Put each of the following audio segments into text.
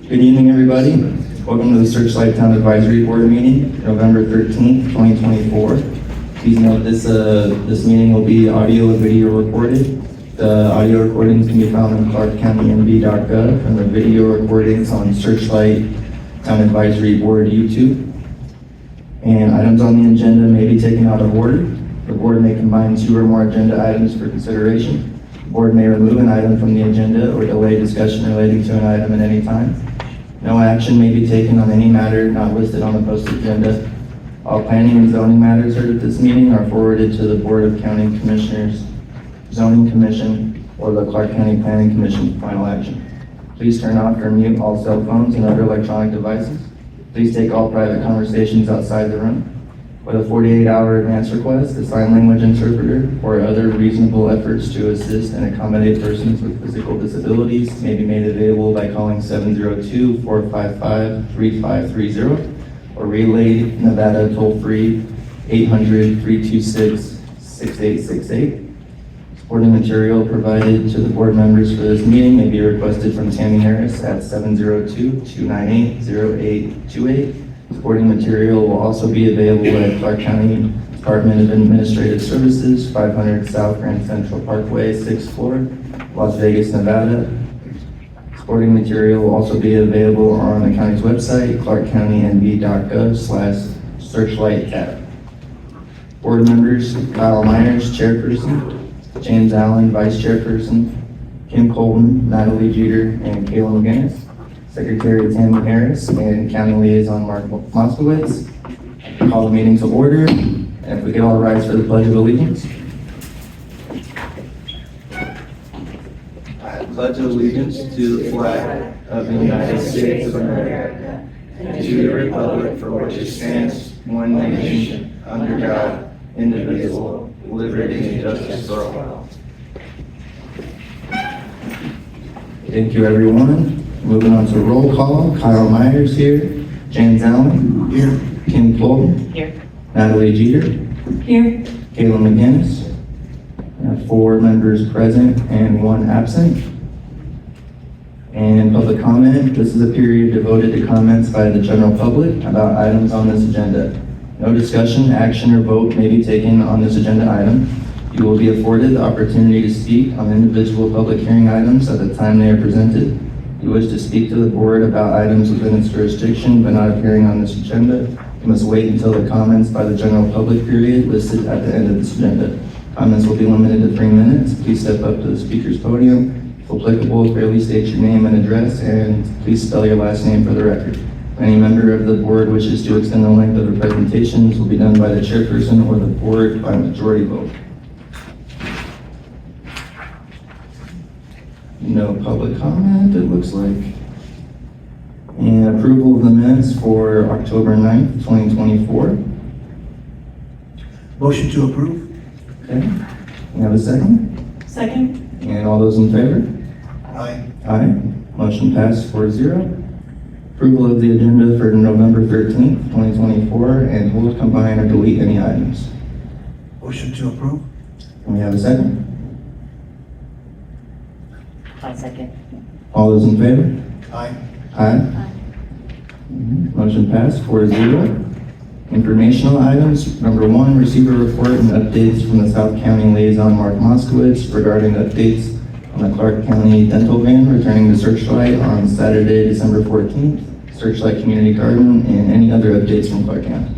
Good evening, everybody. Welcome to the Searchlight Town Advisory Board meeting, November 13th, 2024. Please note this meeting will be audio and video recorded. The audio recordings can be found on clarkcountynb.gov and the video recordings on Searchlight Town Advisory Board YouTube. And items on the agenda may be taken out of order. The board may combine two or more agenda items for consideration. The board may remove an item from the agenda or delay discussion relating to an item at any time. No action may be taken on any matter not listed on the posted agenda. All planning and zoning matters heard at this meeting are forwarded to the Board of County Commissioners, Zoning Commission, or the Clark County Planning Commission for final action. Please turn off or mute all cell phones and other electronic devices. Please take all private conversations outside the room. With a 48-hour advance request, a sign language interpreter, or other reasonable efforts to assist and accommodate persons with physical disabilities may be made available by calling 702-455-3530 or relay Nevada toll-free 800-326-6868. Supporting material provided to the board members for this meeting may be requested from Tammy Harris at 702-298-0828. Supporting material will also be available at Clark County Department of Administrative Services, 500 South Grand Central Parkway, 6th floor, Las Vegas, Nevada. Supporting material will also be available on the county's website, clarkcountynb.gov/searchlight tab. Board members: Kyle Myers, chairperson; James Allen, vice chairperson; Kim Colton, Natalie Jeter, and Kayla McGinnis. Secretary Tammy Harris and County Liaison Mark Moskowitz. Call the meeting to order, and if we could all rise for the Pledge of Allegiance. I pledge allegiance to the flag of the United States of America and to the republic for which it stands, one nation, under God, indivisible, with liberty and justice for all. Thank you, everyone. Moving on to roll call. Kyle Myers here. James Allen. Here. Kim Colton. Here. Natalie Jeter. Here. Kayla McGinnis. 4 members present and 1 absent. And public comment. This is a period devoted to comments by the general public about items on this agenda. No discussion, action, or vote may be taken on this agenda item. You will be afforded the opportunity to speak on individual public hearing items at the time they are presented. If you wish to speak to the board about items within its jurisdiction but not appearing on this agenda, you must wait until the comments by the general public period listed at the end of this agenda. Comments will be limited to 3 minutes. Please step up to the speaker's podium. If applicable, clearly state your name and address, and please spell your last name for the record. If any member of the board wishes to extend the length of the presentations, will be done by the chairperson or the board by majority vote. No public comment, it looks like. And approval of the minutes for October 9th, 2024. Motion to approve. Okay, we have a second? Second. And all those in favor? Aye. Aye. Motion passed 4-0. Approval of the agenda for November 13th, 2024, and hold, combine, or delete any items. Motion to approve. And we have a second? I'll second. All those in favor? Aye. Aye. Motion passed 4-0. Informational items. Number 1, receive a report and updates from the South County Liaison Mark Moskowitz regarding updates on the Clark County dental van returning to Searchlight on Saturday, December 14th, Searchlight Community Garden, and any other updates from Clark County.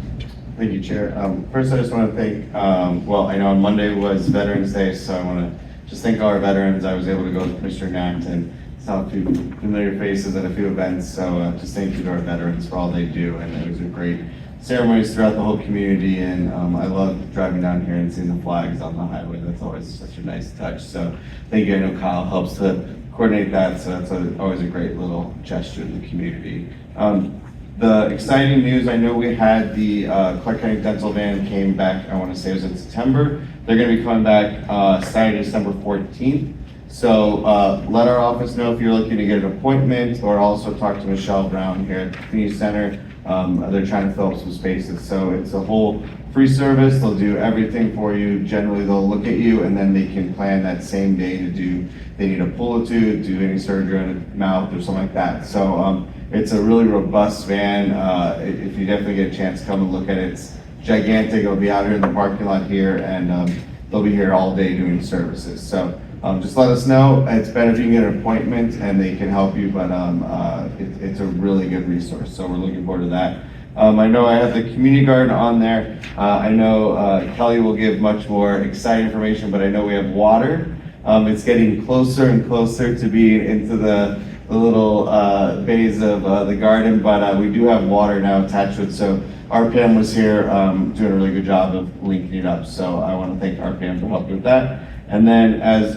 Thank you, Chair. First, I just want to thank, well, I know on Monday was Veterans Day, so I want to just thank all our veterans. I was able to go with Mr. Knacht and saw a few familiar faces at a few events, so just thank you to our veterans for all they do, and it was a great ceremonies throughout the whole community, and I love driving down here and seeing the flags on the highway. That's always such a nice touch, so thank you. I know Kyle helps to coordinate that, so that's always a great little gesture in the community. The exciting news, I know we had the Clark County Dental Van came back, I want to say it was in September. They're going to be coming back Saturday, December 14th. So let our office know if you're looking to get an appointment, or also talk to Michelle Brown here at the community center. They're trying to fill up some spaces. So it's a whole free service. They'll do everything for you. Generally, they'll look at you and then they can plan that same day to do, they need to pull a tooth, do any surgery on the mouth or something like that. So it's a really robust van. If you definitely get a chance, come and look at it. It's gigantic. It'll be out here in the parking lot here, and they'll be here all day doing services. So just let us know. It's better if you can get an appointment and they can help you, but it's a really good resource. So we're looking forward to that. I know I have the community garden on there. I know Kelly will give much more exciting information, but I know we have water. It's getting closer and closer to being into the little bays of the garden, but we do have water now attached to it. So RPM was here doing a really good job of linking it up. So I want to thank RPM for helping with that. And then as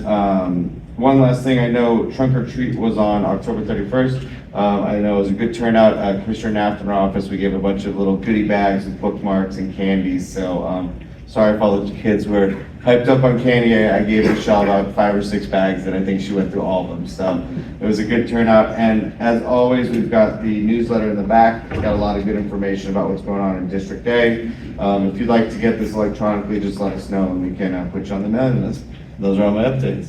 one last thing, I know Trunk or Treat was on October 31st. I know it was a good turnout. Commissioner Knapp in our office, we gave a bunch of little goodie bags with bookmarks and candies. So sorry if all the kids were hyped up on candy. I gave Michelle about 5 or 6 bags and I think she went through all of them. So it was a good turnout. And as always, we've got the newsletter in the back. It's got a lot of good information about what's going on in District A. If you'd like to get this electronically, just let us know and we can put you on the mailing list. Those are all my updates.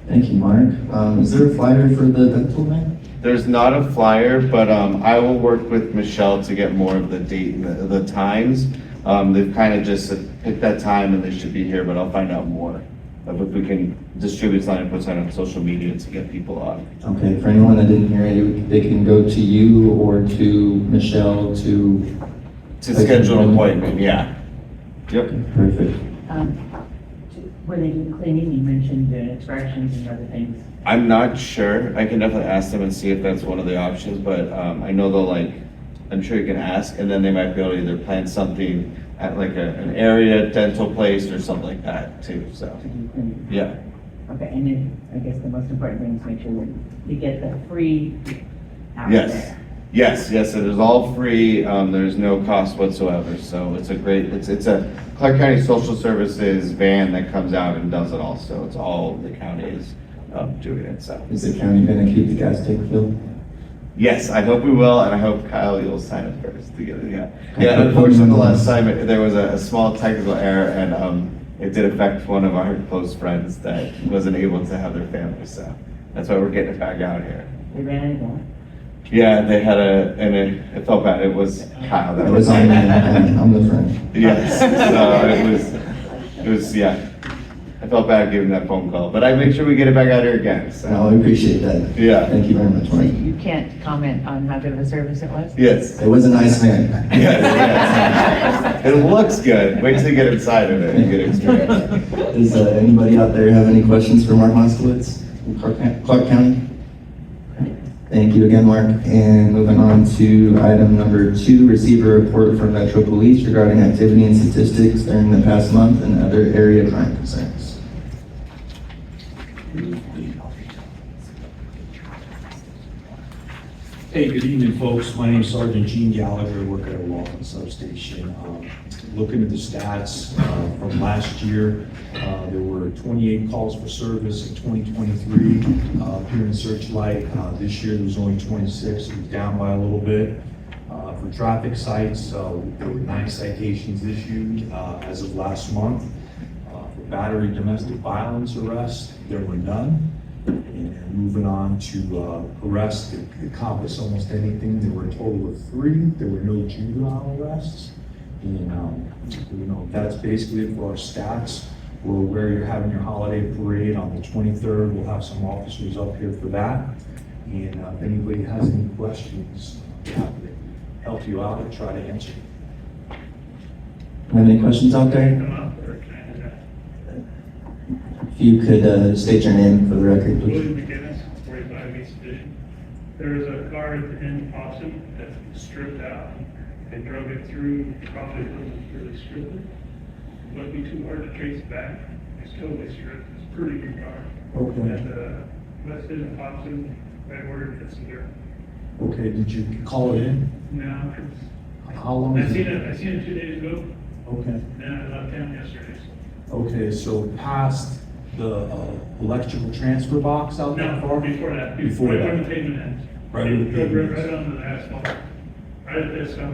Thank you, Mark. Is there a flyer for the dental van? There's not a flyer, but I will work with Michelle to get more of the date and the times. They've kind of just picked that time and they should be here, but I'll find out more. If we can distribute something and put something on social media to get people on. Okay, for anyone that didn't hear it, they can go to you or to Michelle to schedule an appointment, yeah. Yep. Perfect. Were they doing cleaning? You mentioned doing extractions and other things. I'm not sure. I can definitely ask them and see if that's one of the options, but I know they'll I'm sure you can ask, and then they might be able to either plan something at like an area dental place or something like that too, so. To do cleaning. Yeah. Okay, and then I guess the most important thing is make sure that you get the free out Yes. there. Yes, it is all free. There's no cost whatsoever. So it's a great, it's a Clark County Social Services van that comes out and does it all. So it's all the county is doing it. So Is the county gonna keep the gas tank filled? yes, I hope we will, and I hope Kyle you'll sign up first together. Yeah. Unfortunately, the last time there was a small technical error, and it did affect one of our close friends that wasn't able to have their family. So that's why we're getting it back out here. They ran it down. Yeah, they had and it felt bad. It was Kyle that It was on me, I'm the friend. Yes, so it was, yeah. I felt bad giving that phone call, but I make sure we get it back out here again, so. No, I appreciate that. Yeah. Thank you very much, So Mark. you can't comment on how good of a service it was? Yes. It was a nice van. Yes. It looks good. Wait till you get inside of it and get experience. Does anybody out there have any questions for Mark Moskowitz from Clark County? Thank you again, Mark. And moving on to item number 2, receive a report from Metro Police regarding activity and statistics during the past month and other area crime concerns. Hey, good evening, folks. My name is Sergeant Gene Gallagher. I work at a Walton substation. Looking at the stats from last year, there were 28 calls for service in 2023 here in Searchlight. This year, there was only 26. It was down by a little bit. For traffic sites, there were 9 citations issued as of last month. For battery domestic violence arrests, there were none. And moving on to arrests that encompass almost anything, there were a total of 3. There were no juvenile arrests. And that's basically it for our stats. We're aware you're having your holiday parade on the 23rd. We'll have some officers up here for that. And if anybody has any questions, we're happy to help you out and try to answer. Have any questions out there? If you could state your name for the record, William please. McGinnis, 45 East Division. There was a car at the end of Austin that stripped out. They drove it through, probably wasn't really stripped. It wouldn't be too hard to trace back. It's totally stripped. It's a pretty good car. Okay. And west end of Austin, right where it's there. Okay, did you call it in? Now, How long? I is seen it 2 days ago, Okay. and I left town yesterday. Okay, so past the electrical transfer box out that No, far? before that. Before Right that. where the pavement ends. Right where the pavement Right ends. on the asphalt. Right I'm sorry.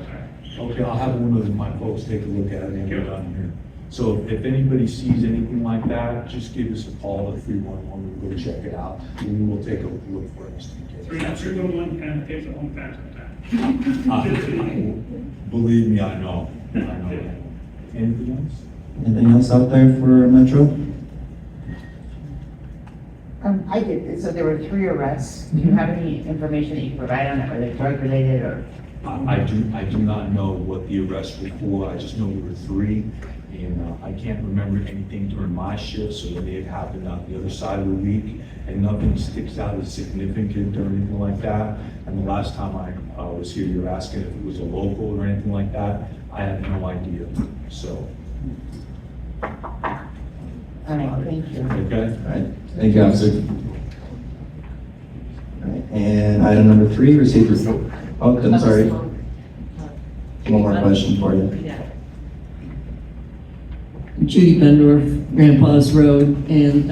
Okay, I'll have one of my folks take a look at it when we're done here. So if anybody sees anything like that, just give us a call at 311, we'll go check it out, and we will take a look for us. 311 kind of takes a long time sometimes. Believe me, I know. Anything else? Anything else out there for Metro? I did, so there were 3 arrests. Do you have any information that you can provide on that? Were they drug related or? I do not know what the arrests were for, I just know there were 3, and I can't remember anything during my shift, so they had happened on the other side of the week, and nothing sticks out as significant or anything like that. And the last time I was here, you were asking if it was a local or anything like that, I have no idea, so, All right, thank you. okay? All right, thank you, officer. All right, and item number 3, receive report. Oh, I'm sorry. One more question for you. Judy Bendorf, Grandpa's Road, and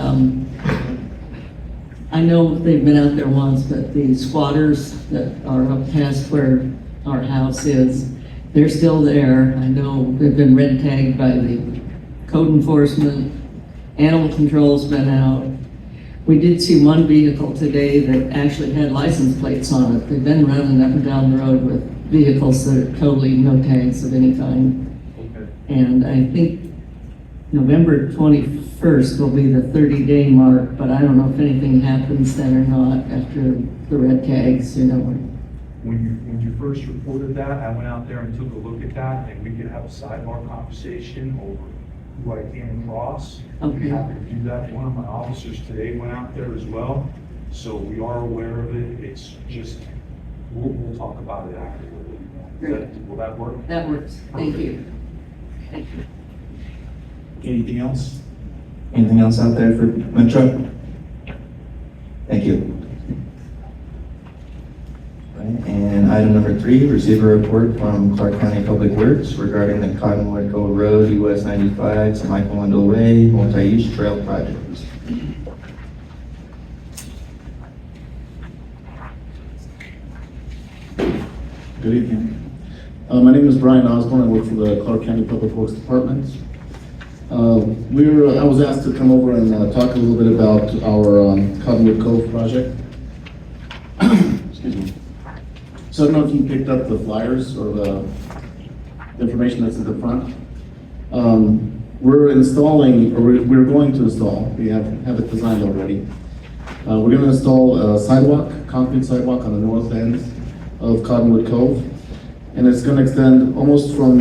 I know they've been out there once, but the squatters that are up past where our house is, they're still there. I know they've been red tagged by the code enforcement, animal control's been out. We did see one vehicle today that actually had license plates on it. They've been running up and down the road with vehicles that are totally no tags of any kind. Okay. And I think November 21st will be the 30-day mark, but I don't know if anything happens then or not after the red tags, you know. When you first reported that, I went out there and took a look at that, and we could have a sidebar conversation over who I came across. I'd be Okay. happy to do that. One of my officers today went out there as well, so we are aware of it. It's just, we'll talk about it afterward. Will that work? That works. Thank you. Thank you. Anything else? Anything else out there for Metro? Thank you. All right, and item number 3, receive a report from Clark County Public Works regarding the Cottonwood Cove Road, US 95 to Michael Wendell Way, multi-use trail project. Good evening. My name is Brian Osborne. I work for the Clark County Public Works Department. I was asked to come over and talk a little bit about our Cottonwood Cove project. Excuse me. So I don't know if you picked up the flyers or the information that's at the front. We're installing, or we're going to install, we have it designed already. We're going to install a sidewalk, concrete sidewalk on the north end of Cottonwood Cove. And it's going to extend almost from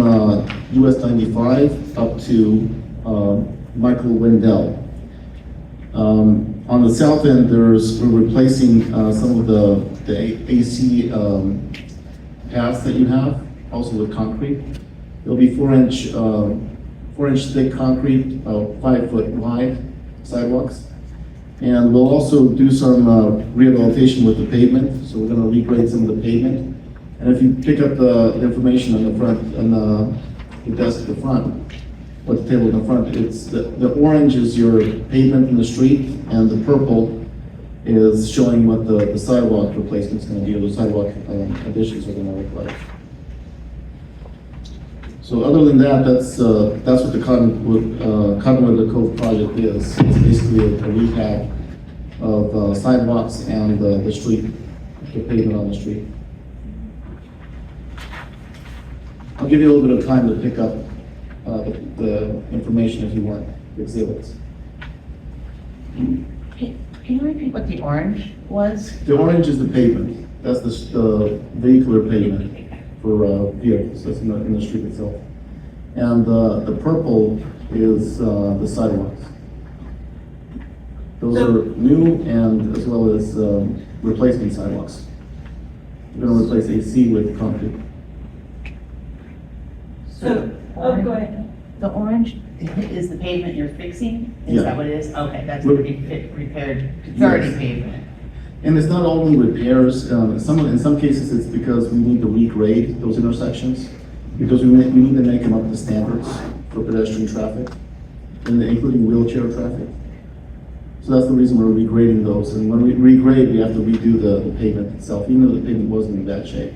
US 95 up to Michael Wendell. On the south end, we're replacing some of the AC paths that you have, also with concrete. It'll be 4-inch thick concrete, 5-foot wide sidewalks. And we'll also do some rehabilitation with the pavement, so we're gonna regrade some of the pavement. And if you pick up the information on the front, on the desk at the front, or the table in the front, it's the orange is your pavement in the street, and the purple is showing what the sidewalk replacement's gonna be, or the sidewalk additions are gonna look like. So other than that, that's what the Cottonwood Cove project is. It's basically a rehab of sidewalks and the street, the pavement on the street. I'll give you a little bit of time to pick up the information if you want, the exhibits. Can you repeat what the orange was? The orange is the pavement. That's the vehicular pavement for vehicles, that's in the street itself. And the purple is the sidewalks. Those are new and as well as replacement sidewalks. We're gonna replace AC with concrete. So, go ahead. the orange is the pavement you're fixing? Is Yeah. that what it is? Okay, that's We're- gonna be repaired, it's already Yes. pavement. And it's not only repairs, in some cases it's because we need to regrade those intersections, because we need to make them up to standards for pedestrian traffic, and including wheelchair traffic. So that's the reason we're regrading those, and when we regrade, we have to redo the pavement itself, even though the pavement wasn't in bad shape.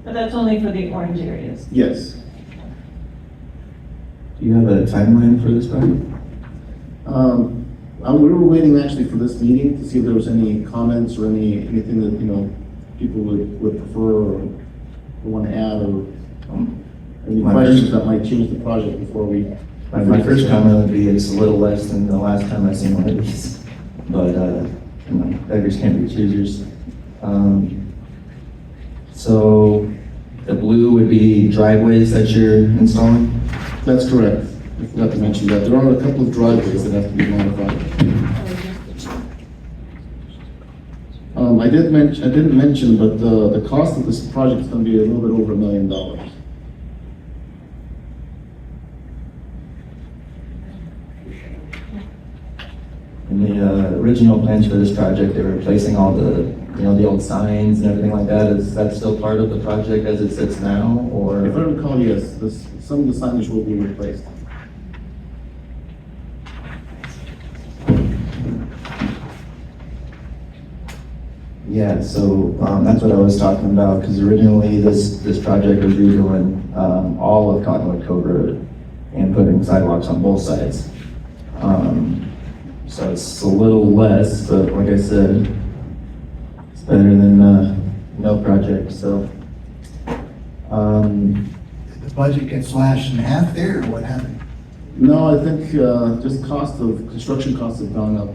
But that's only for the orange areas. Yes. Do you have a timeline for this project? We were waiting actually for this meeting to see if there was any comments or anything that, people would prefer or want to add or any My questions first- that might change the project before we. My first comment would be it's a little less than the last time I seen one of these, but, beggars can't be choosers. So the blue would be driveways that you're installing? That's correct. I forgot to mention that. There are a couple of driveways that have to be modified. I didn't mention, but the cost of this project is going to be a little bit over $1 million. In the original plans for this project, they were replacing all the, the old signs and everything like that. Is that still part of the project as it sits now, If I or? recall, yes, some of the signage will be replaced. Yeah, so, that's what I was talking about, because originally this project was redoing, all of Cottonwood Cove Road and putting sidewalks on both sides. So it's a little less, but like I said, it's better than, no project, so. Did the budget get slashed in half there, or what happened? No, I think just construction costs have gone up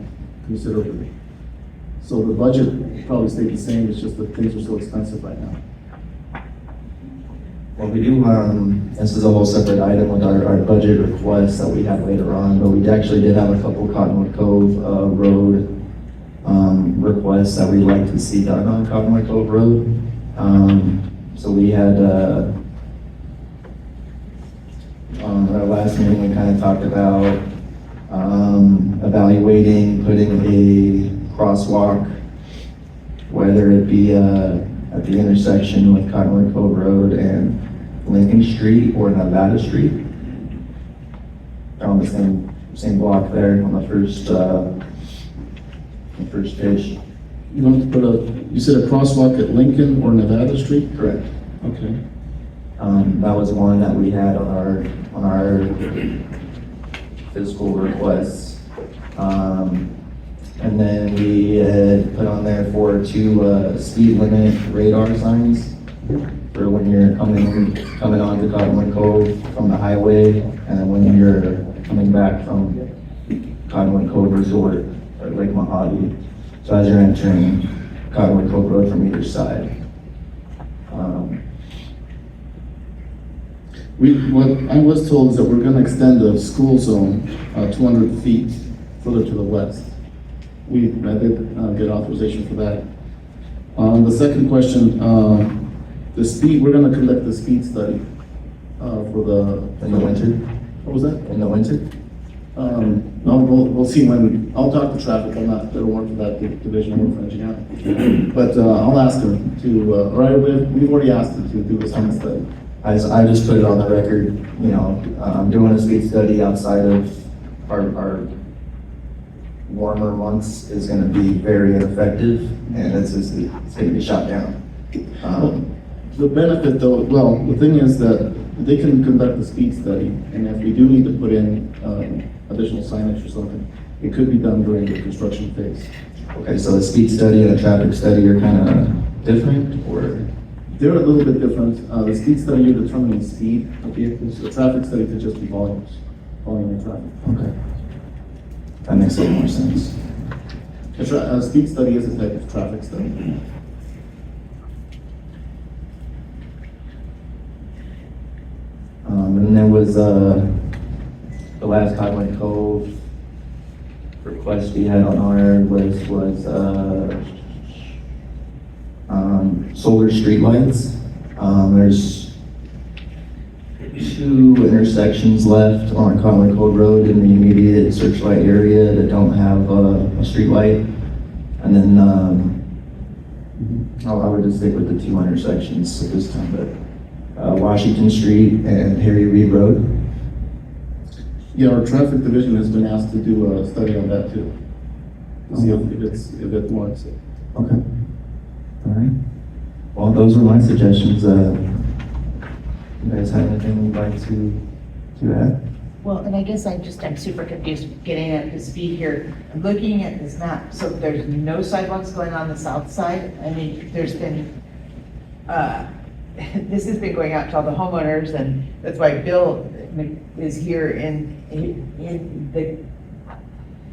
considerably. So the budget probably stayed the same, it's just that things are so expensive right now. Well, we do, this is a whole separate item with our budget requests that we have later on, but we actually did have a couple Cottonwood Cove, Road, requests that we'd like to see done on Cottonwood Cove Road. So we had, on our last meeting, we kind of talked about, evaluating, putting a crosswalk, whether it be, at the intersection with Cottonwood Cove Road and Lincoln Street or Nevada Street. They're on the same block there on the first page. You want to you said a crosswalk at Lincoln or Nevada Street? Correct. Okay. That was one that we had on our fiscal requests. And then we had put on there for 2 speed limit radar signs for when you're coming onto Cottonwood Cove from the highway, and then when you're coming back from Cottonwood Cove Resort or Lake Mojave. So as you're entering Cottonwood Cove Road from either side. What I was told is that we're going to extend the school zone 200 feet further to the west. I did get authorization for that. The second question, the speed, we're going to conduct the speed study In the winter? What was that? In the winter? No, we'll see when, I'll talk to traffic, I don't work for that division, I work for engineering. But I'll ask him to, we've already asked him to do a speed study. I just put it on the record, doing a speed study outside of our warmer months is gonna be very ineffective, and it's gonna be shot down. The benefit though, well, the thing is that they can conduct a speed study, and if we do need to put in additional signage or something, it could be done during the construction phase. Okay, so a speed study and a traffic study are kind of different, or? They're a little bit different. The speed study, you're determining speed of vehicles. The traffic study could just be volume of traffic. Okay. That makes a little more sense. A speed study is a type of traffic study. And there was, the last Cottonwood Cove request we had on our list was, solar streetlights. There's 2 intersections left on Cottonwood Cove Road in the immediate Searchlight area that don't have a street light. And then, I would just stick with the 2 intersections at this time, but Washington Street and Harry Reid Road. Yeah, our traffic division has been asked to do a study on that too. To see if it warrants it. Okay. All right. Well, those were my suggestions. You guys have anything you'd like to add? Well, and I guess I'm super confused getting up to speed here. I'm looking at this map, so there's no sidewalks going on the south side. I mean, there's been, this has been going out to all the homeowners, and that's why Bill is here in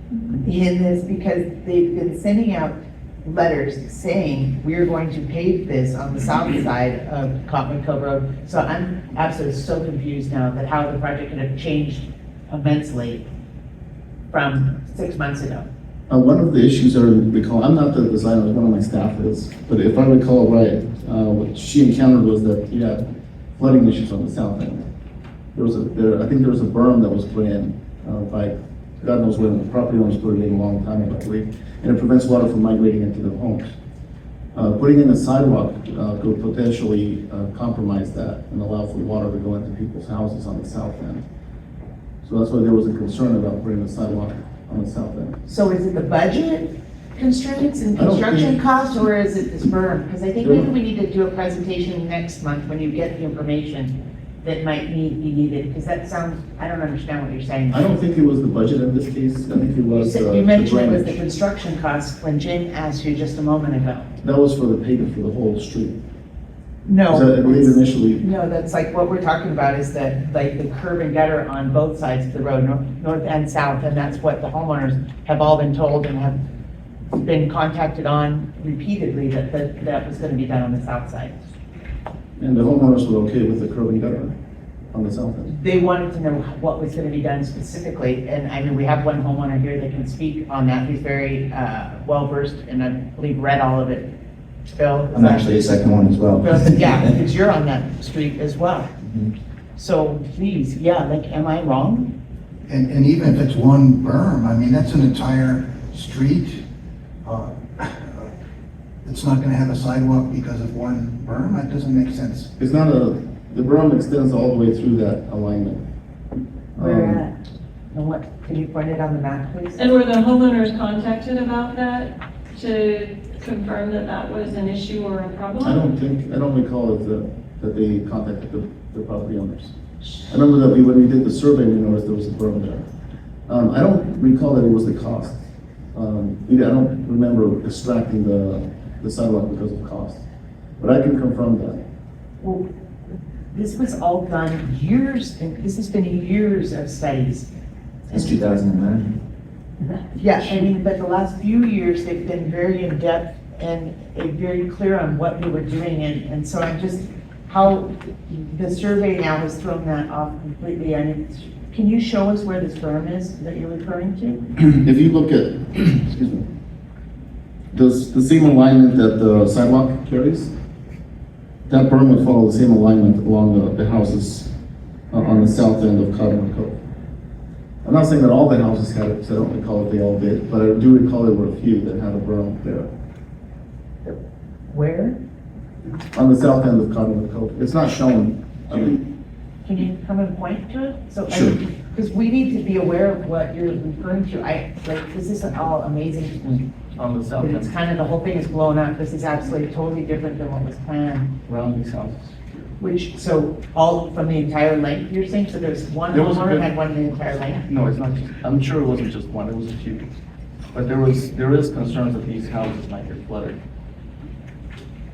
this, because they've been sending out letters saying, we're going to pave this on the south side of Cottonwood Cove Road. So I'm absolutely so confused now that how the project could have changed immensely from 6 months ago. One of the issues I recall, I'm not the designer, one of my staff is, but if I recall right, what she encountered was that you had flooding issues on the south end. I think there was a berm that was put in by, God knows when, the property owners put it in a long time ago, I believe, and it prevents water from migrating into the homes. Putting in a sidewalk could potentially compromise that and allow for water to go into people's houses on the south end. So that's why there was a concern about putting a sidewalk on the south end. So is it the budget constraints and I don't construction think- costs, or is it this berm? Because I think maybe we need to do a presentation next month when you get the information that might be needed, because that sounds, I don't understand what you're saying. I don't think it was the budget in this case, I think it You was said, the you mentioned it was the drainage. construction costs when Jim asked you just a moment ago. That was for the pavement for the whole street. No. Because I believe initially, No, that's like, what we're talking about is that, like, the curb and gutter on both sides of the road, north and south, and that's what the homeowners have all been told and have been contacted on repeatedly, that was gonna be done on the south side. and the homeowners were okay with the curb and gutter on the south end. They wanted to know what was gonna be done specifically, and I mean, we have one homeowner here that can speak on that, he's very, well-versed, and I believe read all of it. Phil? I'm actually a second one as well. Yeah, because you're on that street as well. Mhm. So please, yeah, like, am I wrong? And even if it's one berm, I mean, that's an entire street. It's not gonna have a sidewalk because of one berm, that doesn't make sense. It's not the berm extends all the way through that alignment. Where at? And what, can you point it on the map, please? And were the homeowners contacted about that to confirm that that was an issue or a problem? I don't recall that they contacted the property owners. I remember that when we did the survey, we noticed there was a berm there. I don't recall that it was the cost. I don't remember extracting the sidewalk because of cost, but I can confirm that. Well, this was all done years, and this has been years of studies. Since 2009. Yeah, I mean, but the last few years, they've been very in-depth and very clear on what we were doing, and so I'm just, how the survey now has thrown that off completely. I mean, can you show us where this berm is that you're referring to? If you look at, excuse me, the same alignment that the sidewalk carries, that berm would follow the same alignment along the houses on the south end of Cottonwood Cove. I'm not saying that all the houses had it, because I don't recall if they all did, but I do recall there were a few that had a berm there. Where? On the south end of Cottonwood Cove. It's not shown. I mean, Can you come and point to it? So, Sure. because we need to be aware of what you're referring to. This isn't all amazing to me. On the south But it's end, kind of, the whole thing is blown up. This is absolutely totally different than what was planned. around these houses. Which, so all from the entire length, you're saying? So there's one There was a homeowner bit- had one the entire length? No, it's not, I'm sure it wasn't just one, it was a few. But there is concerns that these houses might get flooded.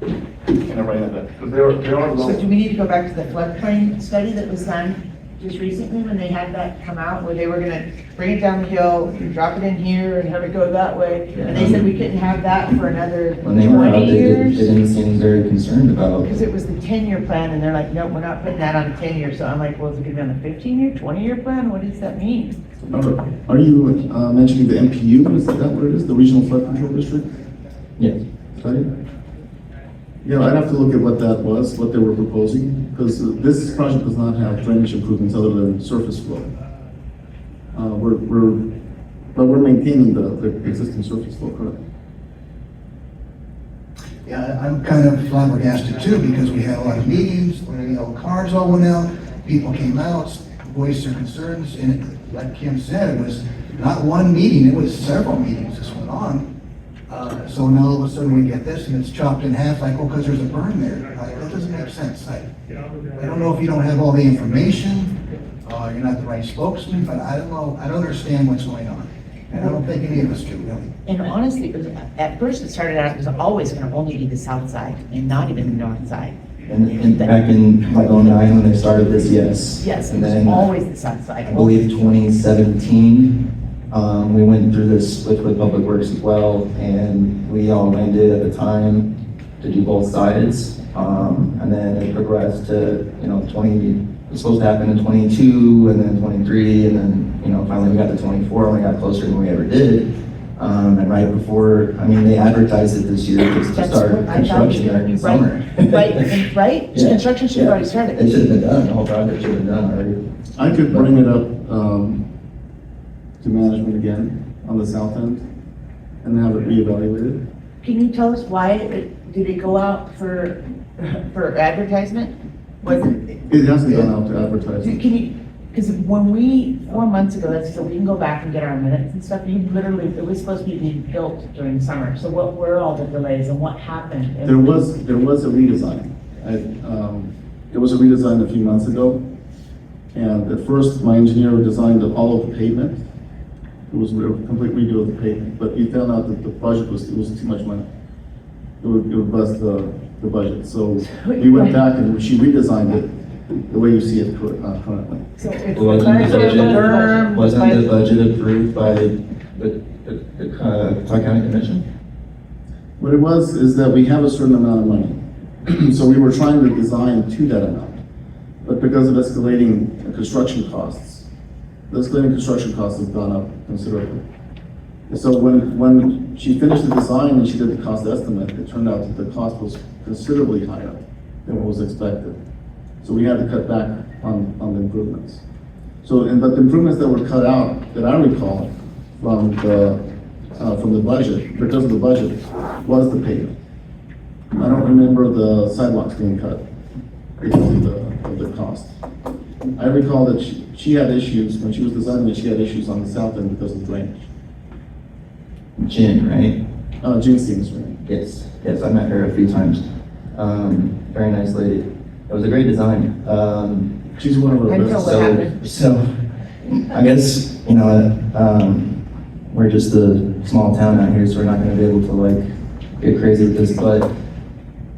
In a rain event, because they are So low. do we need to go back to the floodplain study that was done just recently when they had that come out, where they were gonna bring it down the hill, drop it in here and have it go that way? And they said we couldn't have that for another When they were out, 20 they years? didn't seem very concerned about. Because it was the 10-year plan, and they're like, no, we're not putting that on a 10-year, so I'm like, well, is it gonna be on the 15-year, 20-year plan, what does that mean? are you mentioning the MPU? Is that what it is? The Regional Flood Control District? Yes. Study? Yeah, I'd have to look at what that was, what they were proposing, because this project does not have drainage improvements other than surface flow. But we're maintaining the existing surface flow, correct? Yeah, I'm kind of flabbergasted too, because we had a lot of meetings, where, cards all went out, people came out, voiced their concerns, and like Kim said, it was not one meeting, it was several meetings this went on. So now all of a sudden we get this and it's chopped in half, like, oh, because there's a berm there. Like, that doesn't make sense. I don't know if you don't have all the information, you're not the right spokesman, but I don't know, I don't understand what's going on. And I don't think any of us do, really. And honestly, at first it started out, it was always gonna only be the south side and not even the north side. And back in like '09 when they started this, yes. Yes, it And was then always the south side. I believe 2017, we went through this with Public Works as well, and we all landed at the time to do both sides. And then it progressed to, 20, it was supposed to happen in 22, and then 23, and then, finally we got to 24, and we got closer than we ever did. And right before, they advertised it this year just to That's start what I thought. construction during the summer. Right? Yeah. Construction should have already started. It should have been done, the whole project should have been done already. I could bring it up, to management again on the south end and have it reevaluated. Can you tell us why, did it go out for advertisement? Was it? It hasn't gone out to advertise. Can you, because when 4 months ago, so we can go back and get our minutes and stuff, you literally, it was supposed to be being built during summer. So what were all the delays and what happened? There was a redesign. There was a redesign a few months ago. And at first, my engineer designed all of the pavement. It was a complete redo of the pavement, but we found out that the budget was too much money. It would bust the budget. So we went back and she redesigned it the way you see it currently. So it's Wasn't the budget approved by the Clark County Commission? What it was is that we have a certain amount of money. So we were trying to design to that amount. But because of escalating construction costs, the escalating construction costs have gone up considerably. And so when she finished the design and she did the cost estimate, it turned out that the cost was considerably higher than what was expected. So we had to cut back on the improvements. But the improvements that were cut out, that I recall from the budget, because of the budget, was the pavement. I don't remember the sidewalks being cut because of the cost. I recall that she had issues, when she was designing it, she had issues on the south end because of drainage. Jen, right? Jean Stevens, right? Yes, I met her a few times. Very nice lady. It was a great design. She's one of our Until best. what happened? So, I guess, we're just a small town out here, so we're not gonna be able to get crazy with this, but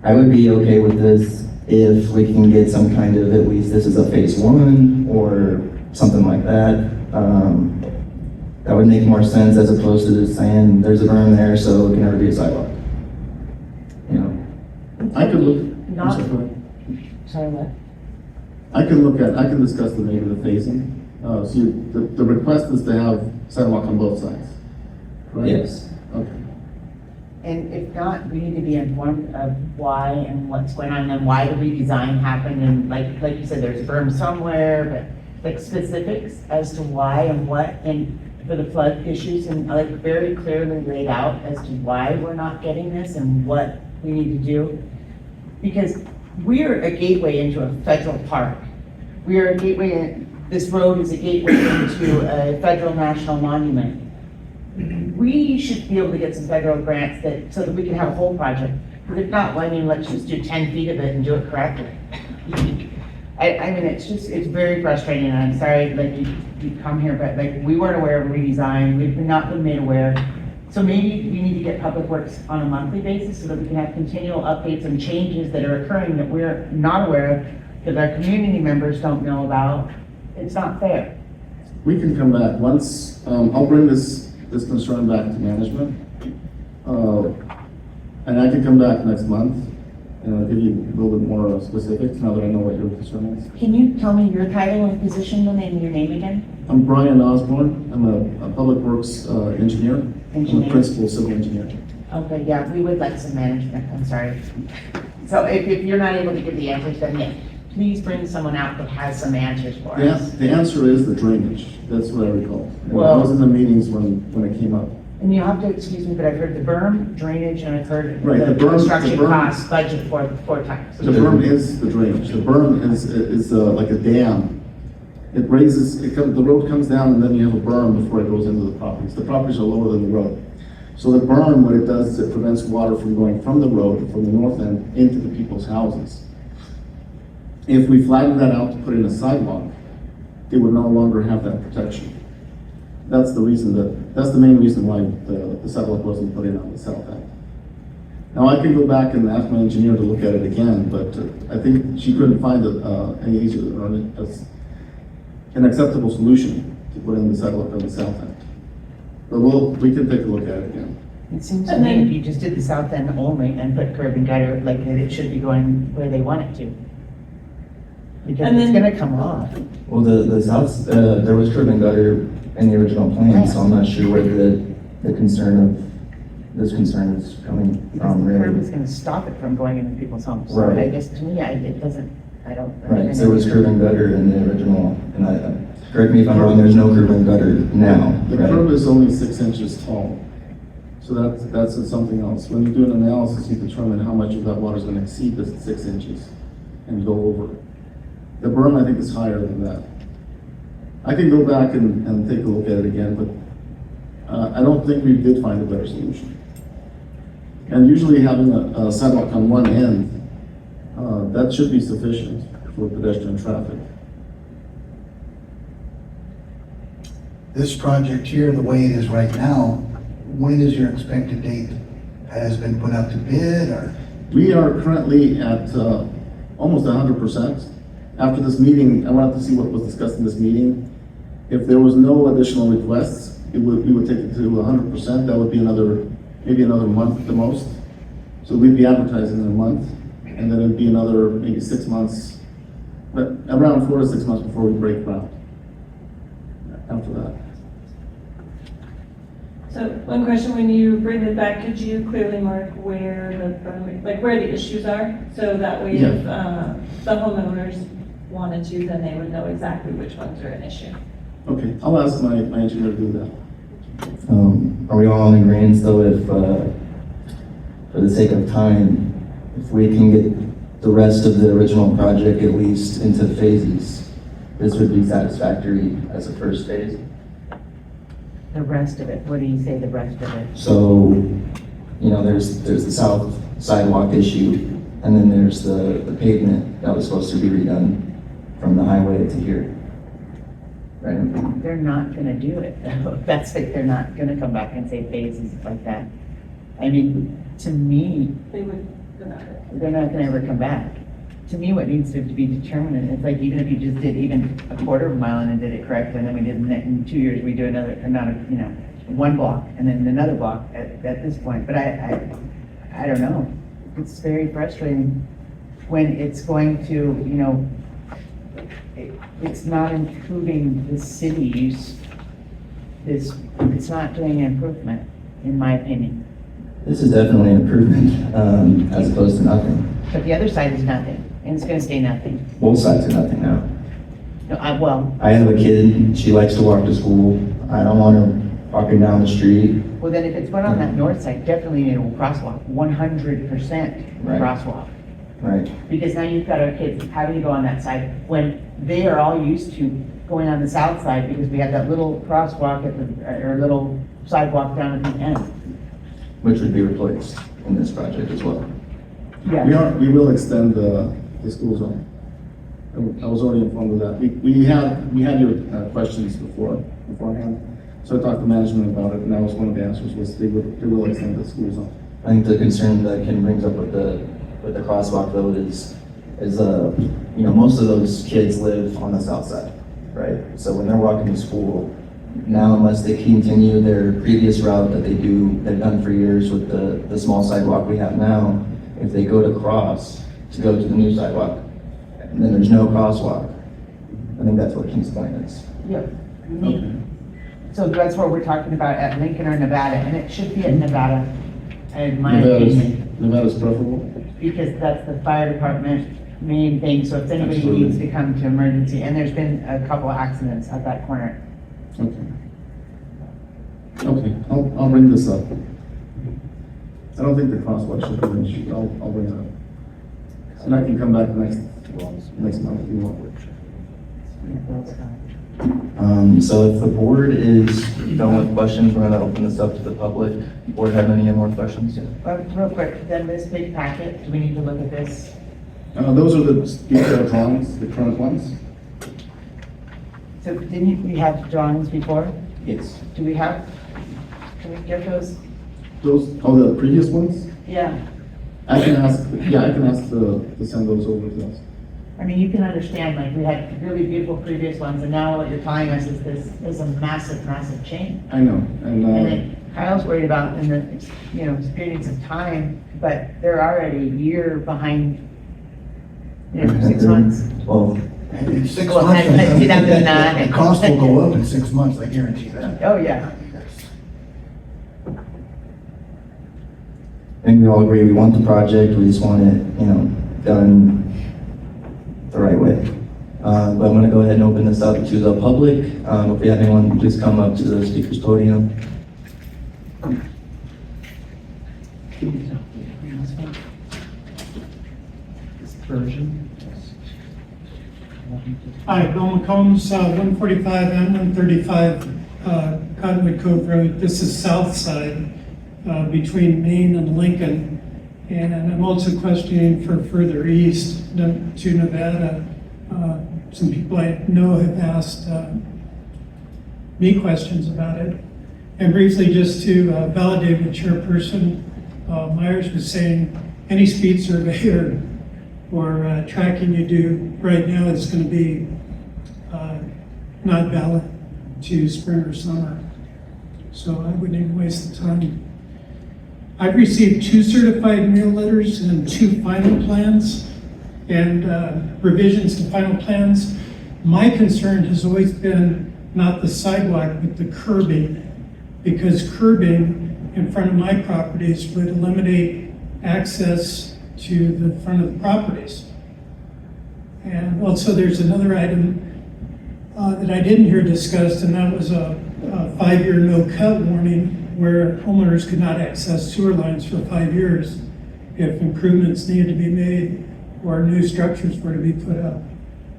I would be okay with this if we can get some kind of, at least this is a phase 1 or something like that. That would make more sense as opposed to just saying there's a berm there, so it can never be a sidewalk. I could look. Not- I'm sorry, go ahead. Sorry, what? I can discuss maybe the phasing. The request is to have sidewalk on both sides, right? Yes. Okay. And if not, we need to be informed of why and what's going on and why the redesign happened. And like you said, there's a berm somewhere, but specifics as to why and what, and for the flood issues, and very clearly laid out as to why we're not getting this and what we need to do. Because we're a gateway into a federal park. We are a gateway, this road is a gateway into a federal national monument. We should be able to get some federal grants so that we can have a whole project. Because if not, let's just do 10 feet of it and do it correctly. It's very frustrating, and I'm sorry, you come here, but we weren't aware of redesign, we've not been made aware. So maybe we need to get Public Works on a monthly basis so that we can have continual updates and changes that are occurring that we're not aware of, that our community members don't know about. It's not fair. We can come back once, I'll bring this concern back to management. And I can come back next month and give you a little bit more specifics now that I know what your concern is. Can you tell me your title and position and your name again? I'm Brian Osborne. I'm a Public Works engineer. I'm Engineer. a principal civil engineer. Okay, yeah, we would like some management, I'm sorry. So if you're not able to give the answers, then yeah, please bring someone out that has some answers for us. The answer is the drainage. That's what I recall. And I Well- was in the meetings when it came up. And you have to excuse me, but I've heard the berm, drainage, and I've heard Right, the the berm- construction the berm- cost budget four times. The berm is the drainage. The berm is like a dam. It raises, the road comes down and then you have a berm before it goes into the properties. The properties are lower than the road. So the berm, what it does is it prevents water from going from the road, from the north end, into the people's houses. If we flatten that out to put in a sidewalk, it would no longer have that protection. That's the reason that's the main reason why the sidewalk wasn't put in on the south end. Now, I can go back and ask my engineer to look at it again, but I think she couldn't find any easier, or an acceptable solution to put in the sidewalk on the south end. But we can take a look at it again. It seems to me if you just did the south end only and put curb and gutter, like that it should be going where they want it to. Because And it's then- gonna come off. Well, the south, there was curb and gutter in the original plan, so I'm not sure where the concern of, this concern is coming Because from, the curb is really. gonna stop it from going into people's homes. So Right. I guess to me, it doesn't, I don't. Right, so there was curb and gutter in the original, and correct me if I'm wrong, there's no curb and gutter now, The right? curb is only 6 inches tall. So that's something else. When you do an analysis, you determine how much of that water is going to exceed the 6 inches and go over. The berm, I think, is higher than that. I can go back and take a look at it again, but I don't think we did find a better solution. And usually having a sidewalk on one end, that should be sufficient for pedestrian traffic. This project here, the way it is right now, when is your expected date? Has it been put out to bid, or? We are currently at almost 100%. After this meeting, I wanted to see what was discussed in this meeting. If there was no additional requests, we would take it to 100%. That would be maybe another month at the most. So we'd be advertising in a month, and then it'd be another maybe 6 months, but around 4 to 6 months before we break ground. After that. So one question, when you bring it back, could you clearly mark where where the issues are? So that way if the homeowners wanted to, then they would know exactly which ones are an issue. Okay, I'll ask my engineer to do that. Are we all in agreement though, if, for the sake of time, if we can get the rest of the original project at least into phases, this would be satisfactory as a first phase? The rest of it, what do you say, the rest of it? So, there's the south sidewalk issue, and then there's the pavement that was supposed to be redone from the highway to here. Right? They're not gonna do it. That's like, they're not gonna come back and say phases like that. I mean, to me, They would, they're not gonna ever come back. To me, what needs to be determined, and it's like, even if you just did even a quarter of a mile and then did it correct, and then we did in 2 years, we do another, one block, and then another block at this point, but I don't know. It's very frustrating when it's going to, it's not improving the city's, it's not doing an improvement, in my opinion. This is definitely an improvement, as opposed to nothing. But the other side is nothing, and it's gonna stay nothing. Both sides are nothing now. No, I have a kid, she likes to walk to school. I don't want her walking down the street. well, then if it's going on that north side, definitely need a crosswalk, 100% Right. crosswalk. Right. Because now you've got our kids having to go on that side when they are all used to going on the south side because we had that little crosswalk or little sidewalk down at the end. Which would be replaced in this project as well. We will extend the school zone. I was already informed of that. We had your questions beforehand. So I talked to management about it, and that was one of the answers, was they will extend the school zone. I think the concern that Ken brings up with the crosswalk though is most of those kids live on the south side, right? So when they're walking to school, now unless they continue their previous route that they've done for years with the small sidewalk we have now, if they go to cross to go to the new sidewalk, and then there's no crosswalk, I think that's what Ken's point is. Yep. So that's what we're talking about at Lincoln or Nevada, and it should be at Nevada, in my opinion. Nevada's preferable? Because that's the fire department main thing, so if anybody Absolutely. needs to come to emergency, and there's been a couple accidents at that corner. Okay, I'll bring this up. I don't think the crosswalk should be an issue, I'll bring it up. And I can come back next month if you want. Yeah, that's fine. So if the board is done with questions, we're gonna open this up to the public. Board have any more questions? Real quick, then this big packet, do we need to look at this? Those are the detailed drawings, the current ones. So didn't we have drawings before? Yes. Do we have, can we get those? Those, the previous ones? Yeah, I can ask to send those over to us. I mean, you can understand, like, we had really beautiful previous ones, and now what you're telling us is this is a massive, massive change. I know, And and, then Kyle's worried about in the, experience of time, but they're already a year behind, 6 months. Well, And in 6 Well, months, I see that in that. the cost will go up in 6 months, I guarantee that. Oh, yeah. I mean, that's- I think we all agree, we want the project, we just want it, done the right way. But I'm gonna go ahead and open this up to the public. If we have anyone, please come up to the speaker's podium. Hi, Bill McCombs, 145 and 135 Cottonwood Cove Road. This is south side between Maine and Lincoln. And I'm also questioning for further east to Nevada. Some people I know have asked me questions about it. And briefly, just to validate what Chairperson Myers was saying, any speed survey or tracking you do right now is going to be not valid to spring or summer. So I wouldn't even waste the time. I've received 2 certified mail letters and 2 final plans and revisions to final plans. My concern has always been not the sidewalk, but the curbing, because curbing in front of my properties would eliminate access to the front of the properties. And also there's another item that I didn't hear discussed, and that was a 5-year no-cut warning where homeowners could not access sewer lines for 5 years if improvements needed to be made or new structures were to be put up.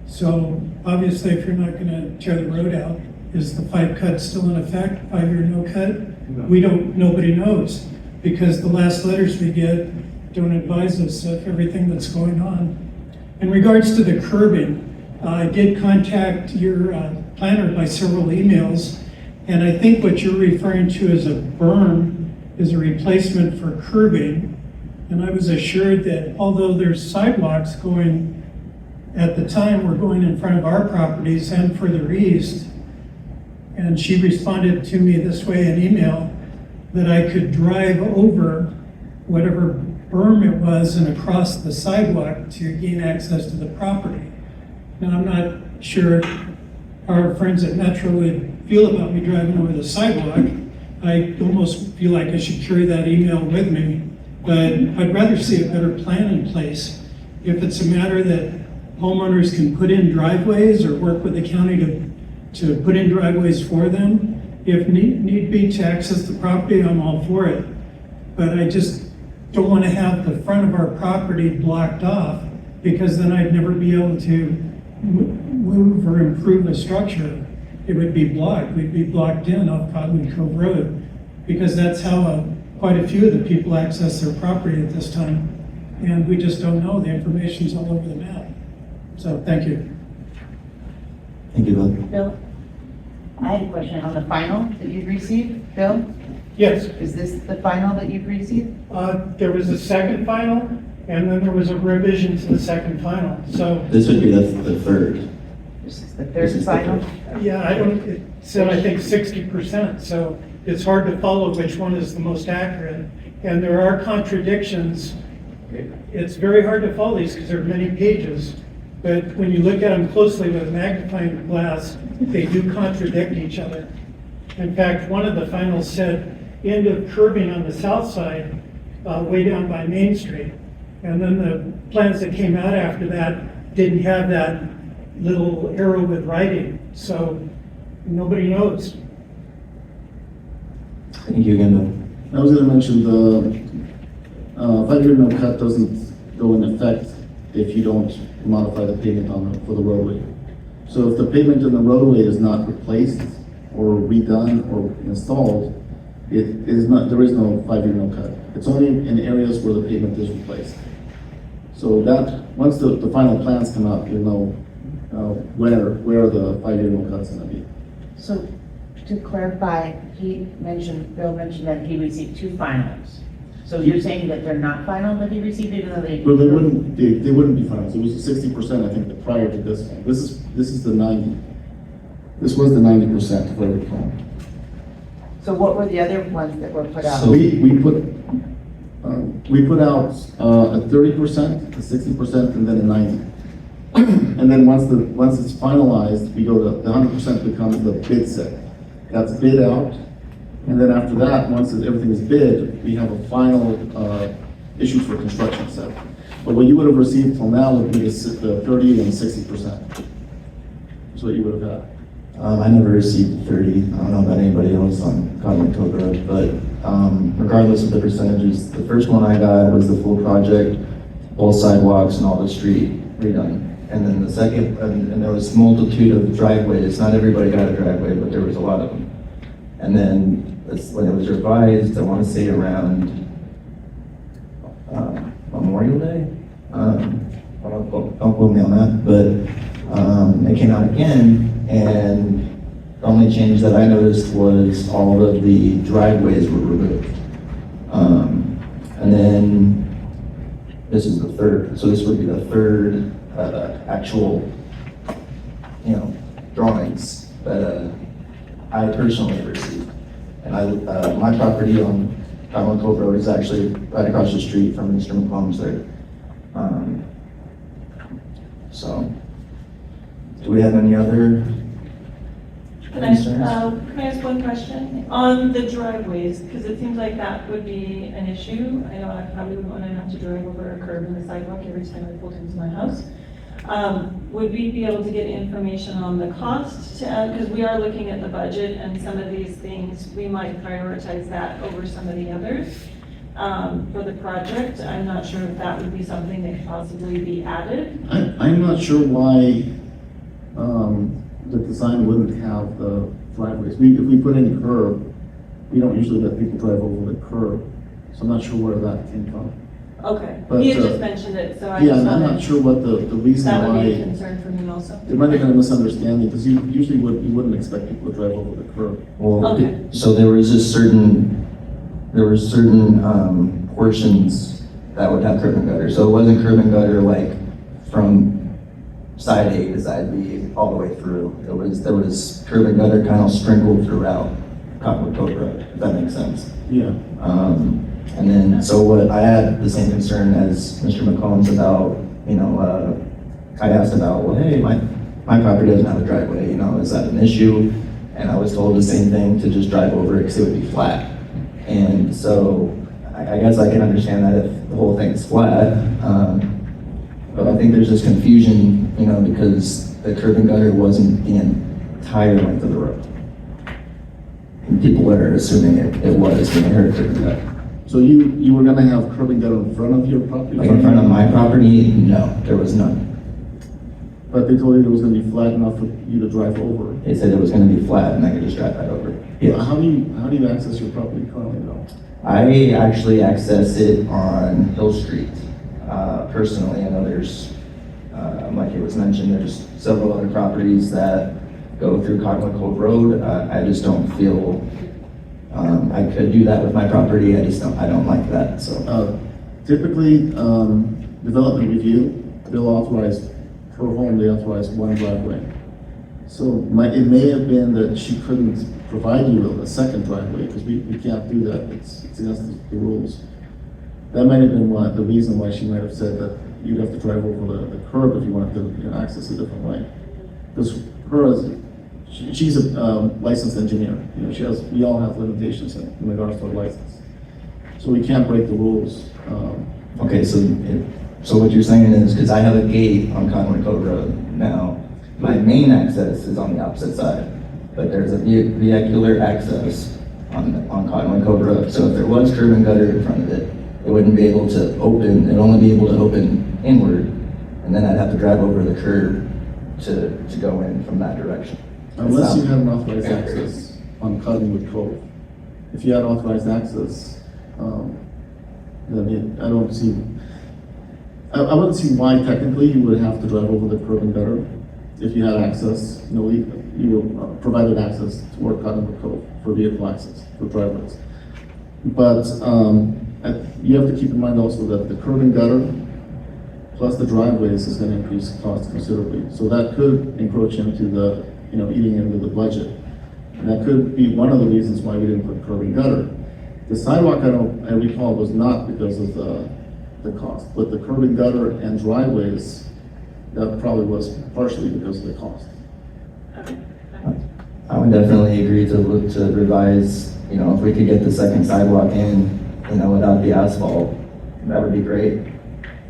So obviously, if you're not gonna tear the road out, is the 5 cut still in effect, 5-year no cut? Nobody knows, because the last letters we get don't advise us of everything that's going on. In regards to the curbing, I did contact your planner by several emails, and I think what you're referring to as a berm is a replacement for curbing. And I was assured that although there's sidewalks going, at the time, were going in front of our properties and further east, and she responded to me this way in email, that I could drive over whatever berm it was and across the sidewalk to gain access to the property. Now, I'm not sure how our friends at Metro would feel about me driving over the sidewalk. I almost feel like I should carry that email with me, but I'd rather see a better plan in place. If it's a matter that homeowners can put in driveways or work with the county to put in driveways for them, if need be to access the property, I'm all for it. But I just don't want to have the front of our property blocked off, because then I'd never be able to move or improve a structure. It would be blocked. We'd be blocked in off Cottonwood Cove Road, because that's how quite a few of the people access their property at this time. And we just don't know. The information's all over the map. So thank you. Thank you, Bill. Bill? I had a question on the final that you've received, Bill? Yes, Is this the final that you've received? there was a second final, and then there was a revision to the second final. So, This would be the third. This is the This third is the final? third. yeah, it said, I think 60%, so it's hard to follow which one is the most accurate. And there are contradictions. It's very hard to follow these because there are many pages, but when you look at them closely with a magnifying glass, they do contradict each other. In fact, one of the finals said, end of curbing on the south side, way down by Main Street. And then the plans that came out after that didn't have that little arrow with writing, so nobody knows. Thank you again, I was gonna mention the 5-year no cut doesn't go in effect if you don't modify the pavement for the roadway. So if the pavement in the roadway is not replaced or redone or installed, it is not, there is no 5-year no cut. It's only in areas where the pavement is replaced. So that, once the final plans come out, you'll know where the 5-year no cut's gonna be. So to clarify, Bill mentioned that he received 2 finals. So you're saying that they're not final that he received, even though they? Well, they wouldn't be finals. It was 60%, I think, prior to this one. This is the 90. This was the 90%, if I recall. So what were the other ones that were put out? So we put out a 30%, a 60%, and then a 90. And then once it's finalized, we go to the 100% becomes the bid set. That's bid out. And then after that, once everything is bid, we have a final issue for construction set. But what you would have received till now would be the 30 and 60%. That's what you would have had. I never received 30. I don't know about anybody else on Cottonwood Cove Road, but regardless of the percentages, the first one I got was the full project, all sidewalks and all the street redone. And then the second, and there was multitude of driveways. Not everybody got a driveway, but there was a lot of them. And then when it was revised, I want to say around Memorial Day. Don't quote me on that, but it came out again, and the only change that I noticed was all of the driveways were removed. And then this is the third, so this would be the third actual, drawings that I personally received. And my property on Cottonwood Cove Road is actually right across the street from Mr. McComb's there. So, do we have any other Can I ask one question? On the driveways, because it seems like that would be an issue. I know I probably wouldn't want to have to drive over a curb in the sidewalk every time I pulled into my house. Would we be able to get information on the cost to add, because we are looking at the budget and some of these things, we might prioritize that over some of the others for the project. I'm not sure if that would be something that could possibly be added. I'm not sure why the design wouldn't have the driveways. If we put in a curb, we don't usually let people drive over the curb. So I'm not sure where that came from. Okay, But, you had just mentioned it, so I Yeah, just and I'm not wanted, sure what the reason that would be a why. concern for me also. There might have been a misunderstanding, because you wouldn't expect people to drive over the curb. Well, Okay. so there were certain portions that would have curb and gutter. So it wasn't curb and gutter like from side A to side B all the way through. There was curb and gutter kind of sprinkled throughout Cottonwood Cove Road, if that makes sense. Yeah. And then, so what I had the same concern as Mr. McCombs about, I asked about, well, hey, my property doesn't have a driveway, is that an issue? And I was told the same thing, to just drive over it because it would be flat. And so I guess I can understand that if the whole thing's flat. But I think there's this confusion, because the curb and gutter wasn't the entire length of the road. And people were assuming it was when they heard curb and gutter. So you were gonna have curb and gutter in front of your property? Like in front of my property, no, there was none. But they told you it was gonna be flat enough for you to drive over. They said it was gonna be flat and I could just drive right over it. Yes. How do you access your property currently though? I actually access it on Hill Street. Personally, I know there's, like it was mentioned, there's several other properties that go through Cottonwood Cove Road. I just don't feel, I could do that with my property, I don't like that, so. Typically, development review, they'll authorize, per home, they authorize one driveway. So it may have been that she couldn't provide you with a second driveway, because we can't do that, it's against the rules. That might have been the reason why she might have said that you'd have to drive over the curb if you wanted to access a different way. Because she's a licensed engineer, we all have limitations in regards to our license. So we can't break the rules. Okay, so what you're saying is, because I have a gate on Cottonwood Cove Road now, my main access is on the opposite side, but there's a vehicular access on Cottonwood Cove Road. So if there was curb and gutter in front of it, it wouldn't be able to open, it'd only be able to open inward, and then I'd have to drive over the curb to go in from that direction. Unless you It's had not- an authorized access on Cottonwood Cove. If you had authorized access, I don't see, I wouldn't see why technically you would have to drive over the curb and gutter if you had access, you provided access toward Cottonwood Cove for vehicle access, for driveways. But you have to keep in mind also that the curb and gutter plus the driveways is gonna increase costs considerably. So that could encroach into the, eating into the budget. And that could be one of the reasons why we didn't put curb and gutter. The sidewalk, I recall, was not because of the cost, but the curb and gutter and driveways, that probably was partially because of the cost. I would definitely agree to look to revise, if we could get the second sidewalk in, without the asphalt, that would be great.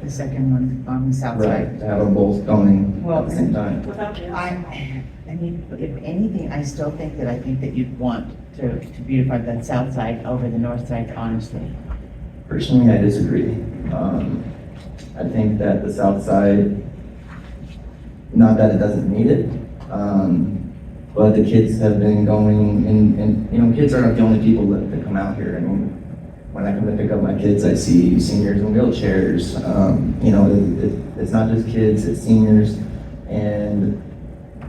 The second one on the south Right, side. to have them both going Well, at the same time. Without the I mean, if anything, I still think that you'd want to beautify the south side over the north side, honestly. Personally, I disagree. I think that the south side, not that it doesn't need it, but the kids have been going, and kids aren't the only people that come out here. I mean, when I come to pick up my kids, I see seniors in wheelchairs. It's not just kids, it's seniors, and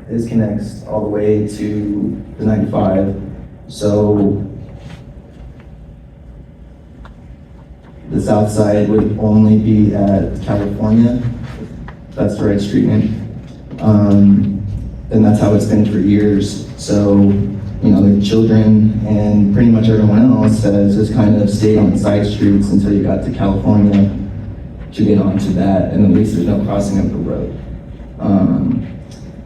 this connects all the way to the 95. So the south side would only be at California, if that's the right street name. And that's how it's been for years. So, the children and pretty much everyone else has just kind of stayed on side streets until you got to California to get onto that, and at least there's no crossing of the road.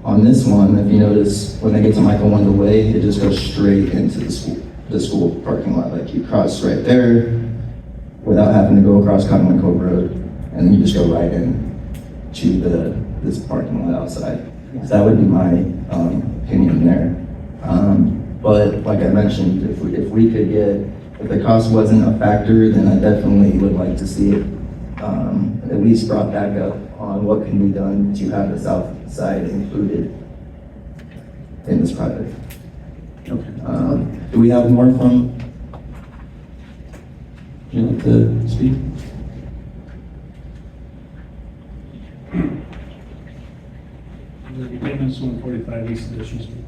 On this one, if you notice, when they get to Michael Wendell Way, it just goes straight into the school parking lot. Like you cross right there without having to go across Cottonwood Cove Road, and then you just go right in to this parking lot outside. So that would be my opinion there. But like I mentioned, if we could if the cost wasn't a factor, then I definitely would like to see it at least brought back up on what can be done to have the south side included in this project. Okay. Do we have more from, would you like to speak? Maintenance 145 East Edition Street.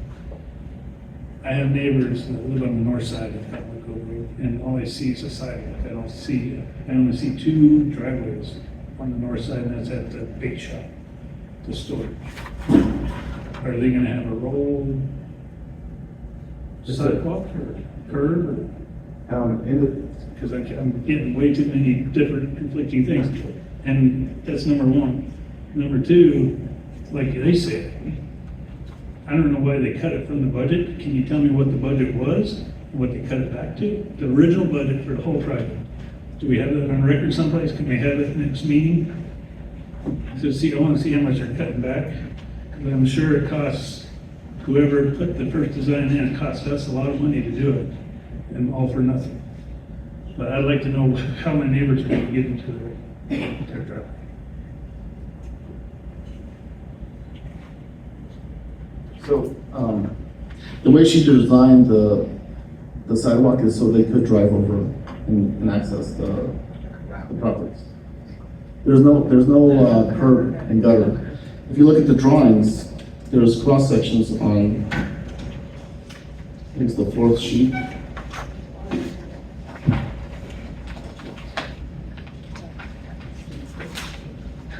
I have neighbors that live on the north side of Cottonwood Cove Road, and all I see is a sidewalk. I only see two driveways on the north side, and that's at the bait shop, the storage. Are they gonna have a roll sidewalk or curb because I'm getting way too many different conflicting things. And that's number one. Number two, like they said, I don't know why they cut it from the budget. Can you tell me what the budget was, what they cut it back to? The original budget for the whole project. Do we have that on record someplace? Can we have it next meeting? I want to see how much they're cutting back. Because I'm sure it costs whoever put the first design in, it cost us a lot of money to do it, and all for nothing. But I'd like to know how my neighbors are going to get into their driveway. So, the way she designed the sidewalk is so they could drive over and access the properties. There's no curb and gutter. If you look at the drawings, there's cross sections on, I think it's the fourth sheet.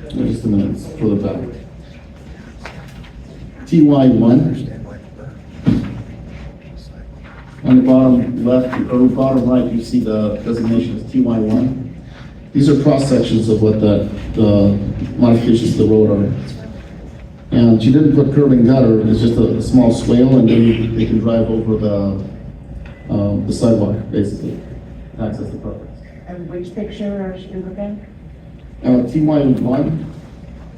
Just a minute, for the back. TY1. On the bottom left, or bottom right, you see the designation as TY1. These are cross sections of what the modifications to the road are. And she didn't put curb and gutter, it's just a small swale, and then they can drive over the sidewalk, basically, to access the property. And which picture are you looking TY1,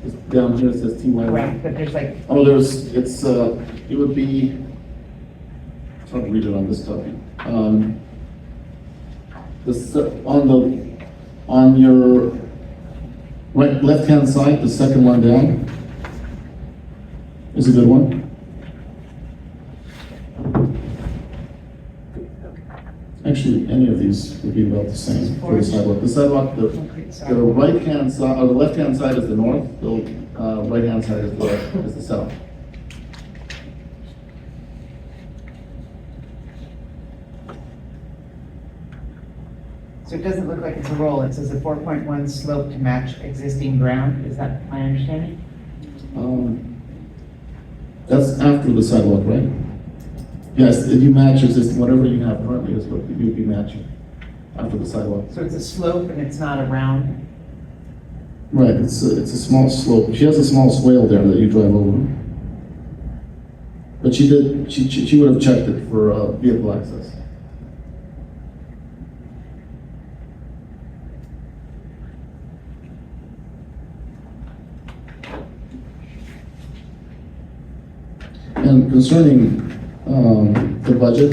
is down here, it says TY1. at? Right, but there's like. Oh, it would be, it's hard to read it on this copy. On your right, left-hand side, the second one down, Is a good one. Actually, any of these would be about the same for the sidewalk. The sidewalk, the right-hand side, or the left-hand side is the north, the right-hand side is the south. So it doesn't look like it's a roll, it says a 4.1 slope to match existing ground, is that my understanding? That's after the sidewalk, right? Yes, if you match existing, whatever you have currently is what you'd be matching after the sidewalk. So it's a slope and it's not a round? Right, it's a small slope. She has a small swale there that you drive over. But she would have checked it for vehicle access. And concerning the budget,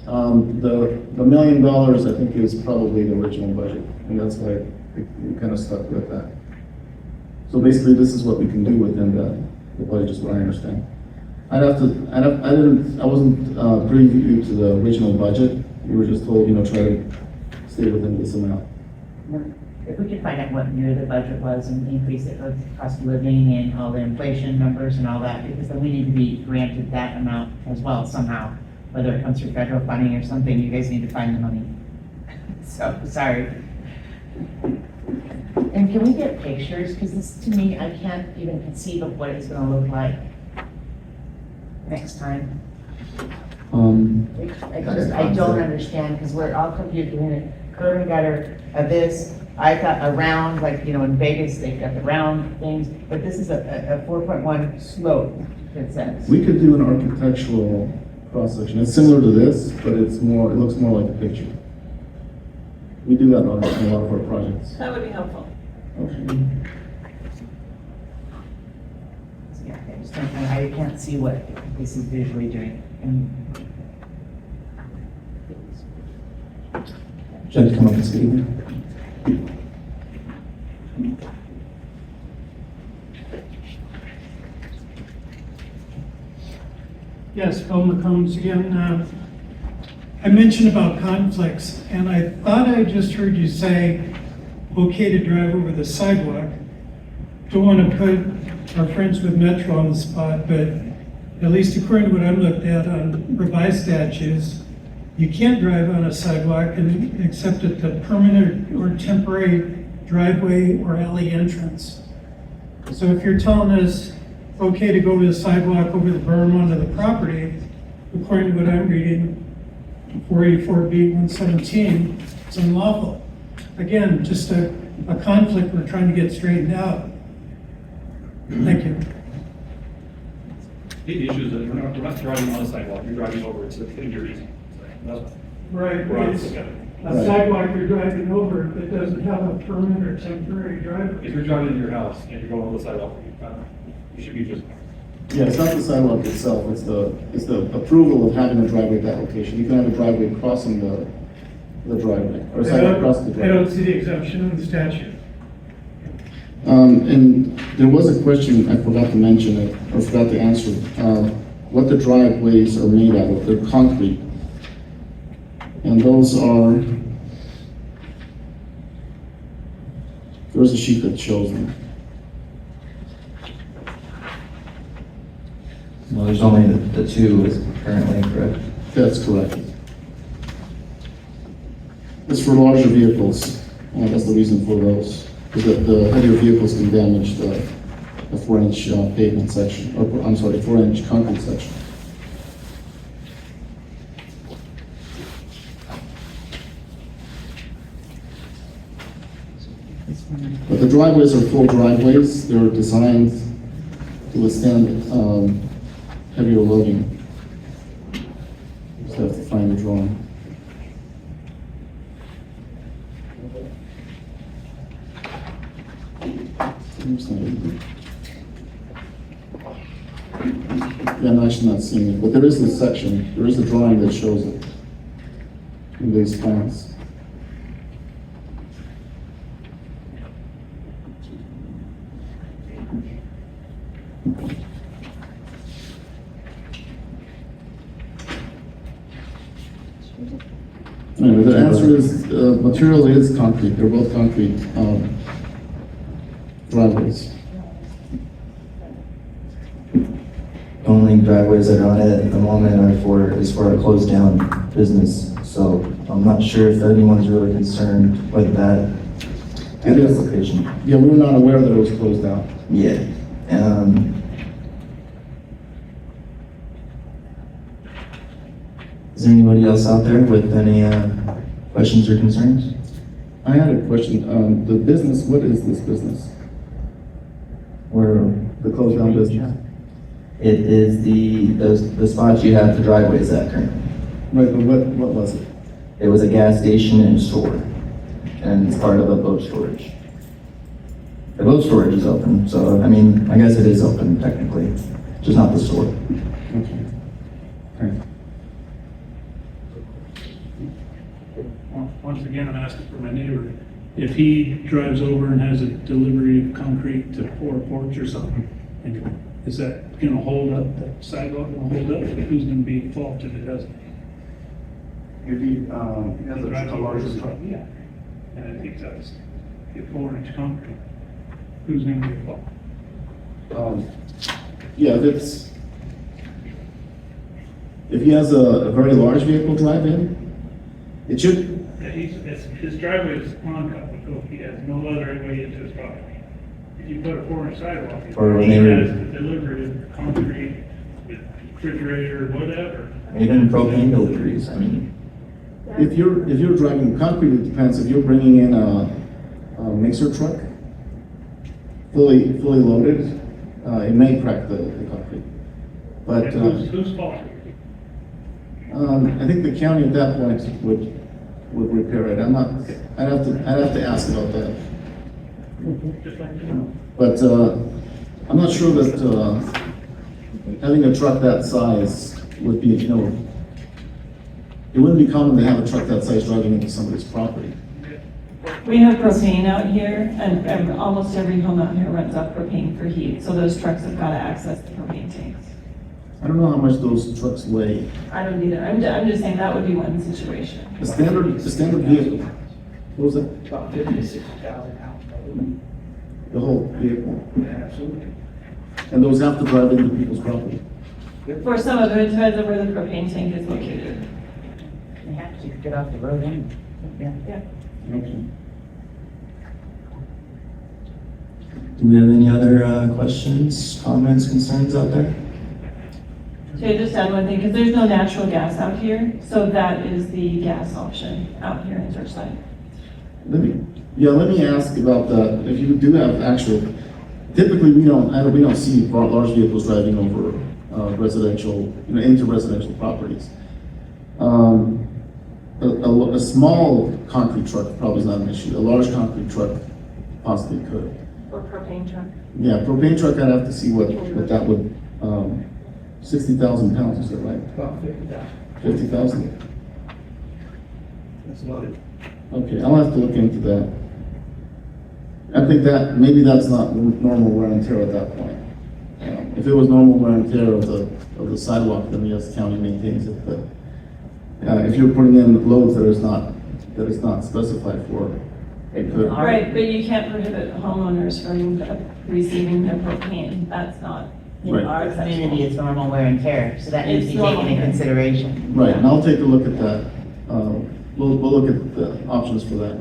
the $1 million, I think, is probably the original budget, and that's why we kind of stuck with that. So basically, this is what we can do within the budget, is what I understand. I wasn't preview to the original budget. We were just told, try to stay within this amount. If we could find out what year the budget was and increase it with cost of living and all the inflation numbers and all that, because then we need to be granted that amount as well somehow, whether it comes through federal funding or something, you guys need to find the money. So, sorry. And can we get pictures? Because this, to me, I can't even conceive of what it's gonna look like next time. I don't understand, because we're all confused, we're in a curb and gutter of this. I thought a round, like, in Vegas, they've got the round things, but this is a 4.1 slope, it says. We could do an architectural cross-section. It's similar to this, but it looks more like a picture. We do that on a lot of our projects. That would be helpful. Okay. Yeah, I can't see what this is visually doing. Judge, come up and speak. Yes, Bill McCombs again. I mentioned about conflicts, and I thought I just heard you say, okay to drive over the sidewalk. Don't want to put our friends with Metro on the spot, but at least according to what I'm looked at on revised statutes, you can't drive on a sidewalk except at the permanent or temporary driveway or alley entrance. So if you're telling us, okay to go over the sidewalk over the berm onto the property, according to what I'm reading, 484B 117, it's unlawful. Again, just a conflict we're trying to get straightened out. Thank you. The issue is that we're not driving on a sidewalk, you're driving over it, so it's injuries. Right, We're it's together. a sidewalk you're driving over that doesn't have a permanent or temporary driveway. If you're driving to your house and you're going over the sidewalk, you should be just. Yeah, it's not the sidewalk itself, it's the approval of having a driveway at that location. You can have a driveway crossing the driveway, or sidewalk across the I driveway. don't see the exemption in the statute. And there was a question, I forgot to mention it, or forgot to answer, what the driveways are made out of. They're concrete. And those are, there's a sheet that shows them. Well, there's only the two is currently correct. That's correct. It's for larger vehicles, that's the reason for those. Because the heavier vehicles can damage the 4-inch pavement section, or I'm sorry, 4-inch concrete section. But the driveways are full driveways. They're designed to withstand heavier loading. Just have to find the drawing. Yeah, I'm actually not seeing it, but there is this section, there is a drawing that shows it in these plans. Anyway, the answer is, material is concrete, they're both concrete, driveways. The only driveways that are on it at the moment is for a closed down business. So I'm not sure if anyone's really concerned with that It is. location. Yeah, we were not aware that it was closed down. Yeah. Is there anybody else out there with any questions or concerns? I had a question, the business, what is this business? Or The closed down business? it is the spot you have the driveways at currently. Right, but what was it? It was a gas station and store, and it's part of a boat storage. The boat storage is open, so I mean, I guess it is open technically, just not the store. Okay. Okay. Once again, I'm asking for my neighbor, if he drives over and has a delivery of concrete to pour a porch or something, and is that gonna hold up, the sidewalk gonna hold up, who's gonna be at fault if it doesn't? If he, has Drives a over larger his truck. Yeah, and it takes us, get 4-inch concrete, who's gonna be at fault? Yeah, if he has a very large vehicle drive in, it should, Yeah, his driveway is on Cottonwood Cove, he has no other way into his property. If you put a 4-inch sidewalk, Or when he they were- has the delivery of concrete with refrigerator, whatever. Even propane deliveries, I mean, if you're driving concrete, it depends, if you're bringing in a mixer truck, fully loaded, it may crack the concrete. But, Whose fault? I think the county at that point would repair it, I'd have to ask about that. Just like, you know. But, I'm not sure that, having a truck that size would be, it wouldn't be common to have a truck that size driving into somebody's property. We have propane out here, and almost every home out here runs off propane for heat, so those trucks have got to access the propane tanks. I don't know how much those trucks weigh. I don't either, I'm just saying that would be one situation. The standard vehicle, what was that? About 50 to 60,000 pounds. The whole vehicle. Absolutely. And those have to drive into people's property. For some of it, depends on where the propane tank is located. They have to get off the road anyway. Yeah. Yeah. Okay. do we have any other questions, comments, concerns out there? So I just add one thing, because there's no natural gas out here, so that is the gas option out here in Searchlight. Let me ask about that. If you do have actual, typically we don't see large vehicles driving over residential, into residential properties. A small concrete truck probably is not an issue. A large concrete truck possibly could. Or propane truck. Yeah, propane truck, I'd have to see what that would, 60,000 pounds, is that right? About 50,000. 50,000? That's loaded. Okay, I'll have to look into that. I think maybe that's not normal wear and tear at that point. If it was normal wear and tear of the sidewalk, then yes, the county maintains it, but if you're putting in loads that is not specified for, it could. Right, but you can't prohibit homeowners from receiving their propane, that's not. In our community, it's normal wear and tear, so that needs to be It's taken into normal. consideration. Right, and I'll take a look at that. We'll look at the options for that.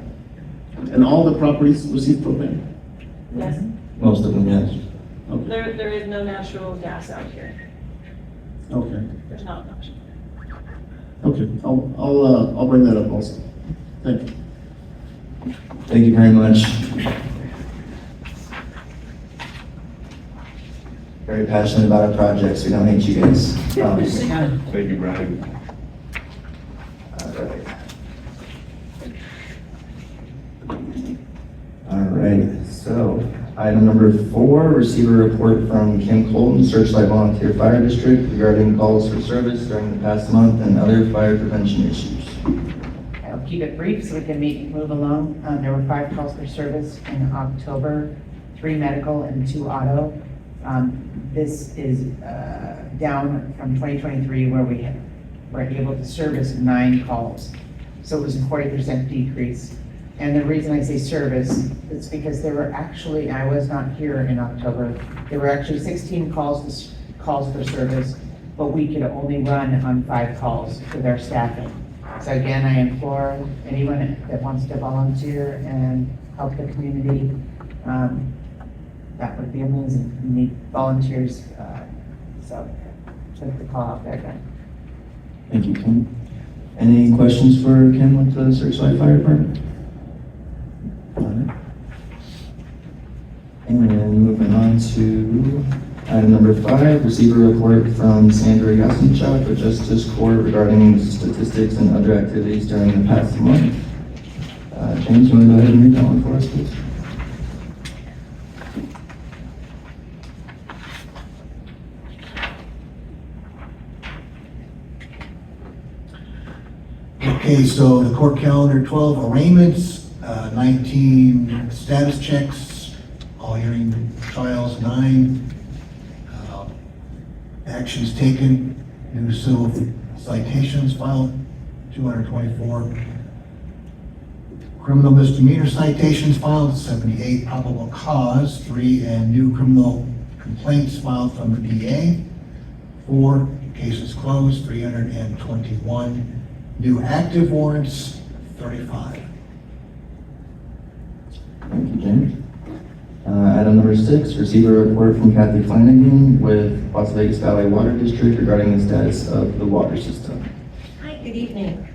And all the properties receive propane? Yes, Most of them, yes. Okay, there is no natural gas out here, okay, there's not an option. okay. I'll bring that up also. Thank you. Thank you very much. Very passionate about our projects, we don't hate you guys. Thank you, Brian. All right, so item number 4, receive a report from Kim Colton, Searchlight Volunteer Fire District regarding calls for service during the past month and other fire prevention issues. I'll keep it brief so we can move along. There were 5 calls for service in October, 3 medical and 2 auto. This is down from 2023 where we were able to service 9 calls. So it was a 40% decrease. And the reason I say service is because there were actually, I was not here in October, there were actually 16 calls for service, but we could only run on 5 calls with our staffing. So again, I implore anyone that wants to volunteer and help the community, that would be amazing. We need volunteers, so put the call out there again. Thank you, Kim. Any questions for Kim with the Searchlight Fire Department? Alright. And moving on to item number 5, receive a report from Sandra Yasinchuk of Justice Court regarding statistics and other activities during the past month. James, you want to go ahead and read that one for us, please? Okay, so the court calendar, 12 arraignments, 19 status checks, all hearing trials, 9 actions taken, new civil citations filed, 224. Criminal misdemeanor citations filed, 78. Probable cause, 3, and new criminal complaints filed from the DA, 4. Cases closed, 321. New active warrants, 35. Thank you, James. Item number 6, receive a report from Kathy Flanagan with Las Vegas Valley Water District regarding the status of the water system. Hi, good evening.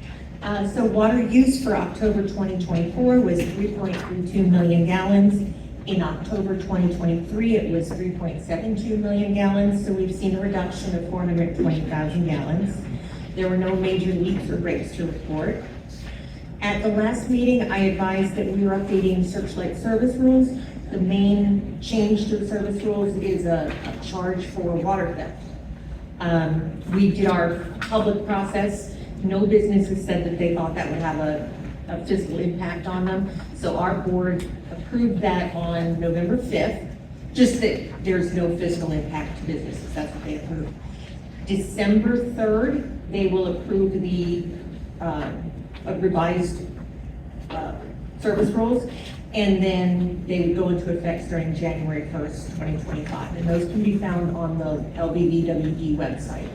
So water use for October 2024 was 3.32 million gallons. In October 2023, it was 3.72 million gallons. So we've seen a reduction of 420,000 gallons. There were no major leaks or breaks to report. At the last meeting, I advised that we were updating Searchlight service rules. The main change to the service rules is a charge for water theft. We did our public process. No businesses said that they thought that would have a fiscal impact on them. So our board approved that on November 5th, just that there's no fiscal impact to businesses. That's what they approved. December 3rd, they will approve the revised service rules, and then they would go into effect starting January 1st, 2025. And those can be found on the LBVWD website.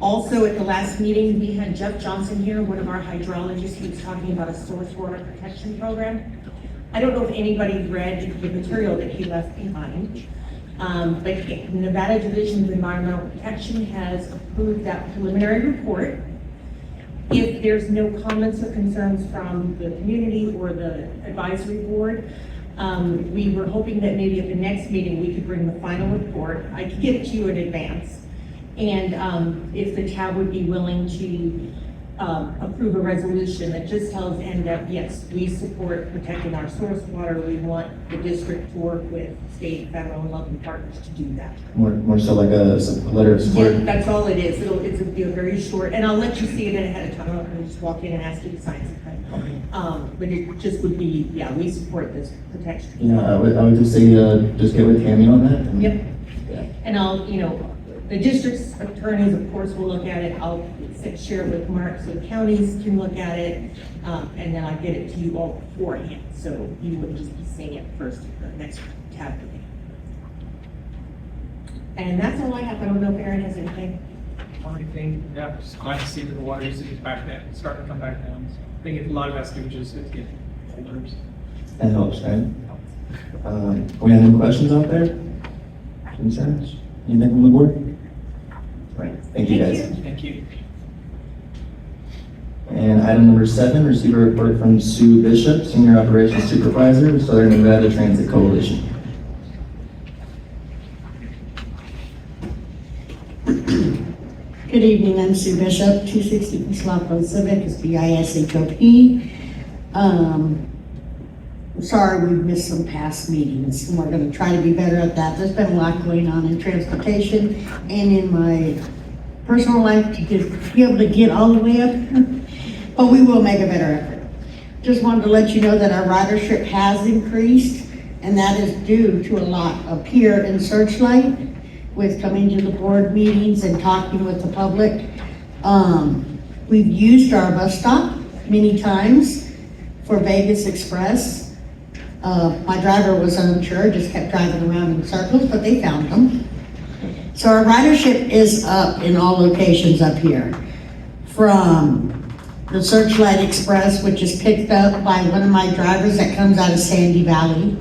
Also, at the last meeting, we had Jeff Johnson here, one of our hydrologists. He was talking about a source water protection program. I don't know if anybody read the material that he left behind. But the Nevada Division of Environmental Protection has approved that preliminary report. If there's no comments or concerns from the community or the advisory board, we were hoping that maybe at the next meeting, we could bring the final report. I could get it to you in advance. And if the TAB would be willing to approve a resolution that just tells NDEP, yes, we support protecting our source water. We want the district to work with state, federal, and local partners to do that. More so like a letter of support? Yeah, that's all it is. It'll be a very short, and I'll let you see it ahead of time. I'm not gonna just walk in and ask you to sign something. But it just would be, yeah, we support this protection. Yeah, I would just say, just get with Tammy on that. and- Yep. Yeah. And I'll, the district's attorneys, of course, will look at it. I'll share it with Mark so the counties can look at it. And then I'll get it to you all beforehand. So you wouldn't just be seeing it first at the next tab meeting. And that's all I have. I don't know if Aaron has anything. Only thing, yeah, just glad to see that the water usage is back down, starting to come back down. So I think a lot of us do just get older. That helps, right? We have any questions out there? Concerns? Anything from the board? Right, thank you guys. Thank you. And item number 7, receive a report from Sue Bishop, Senior Operations Supervisor, Southern Nevada Transit Coalition. Good evening, I'm Sue Bishop, 260 East Lock Road Civic, it's BISHOP. Sorry we missed some past meetings, and we're gonna try to be better at that. There's been a lot going on in transportation and in my personal life to be able to get all the way up here, but we will make a better effort. Just wanted to let you know that our ridership has increased. And that is due to a lot up here in Searchlight with coming to the board meetings and talking with the public. We've used our bus stop many times for Vegas Express. My driver was unsure, just kept driving around in circles, but they found them. So our ridership is up in all locations up here. From the Searchlight Express, which is picked up by one of my drivers that comes out of Sandy Valley.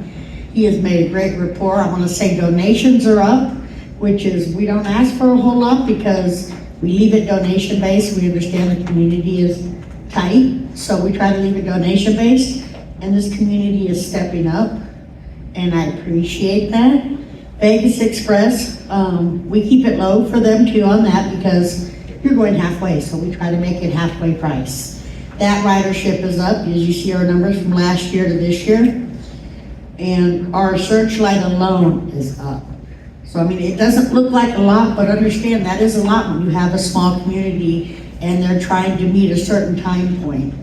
He has made a great rapport. I want to say donations are up, which is, we don't ask for a whole lot because we leave it donation based. We understand the community is tight, so we try to leave it donation based, and this community is stepping up, and I appreciate that. Vegas Express, we keep it low for them too on that because you're going halfway, so we try to make it halfway price. That ridership is up, as you see our numbers from last year to this year. And our Searchlight alone is up. So, I mean, it doesn't look like a lot, but understand that is a lot when you have a small community and they're trying to meet a certain time point.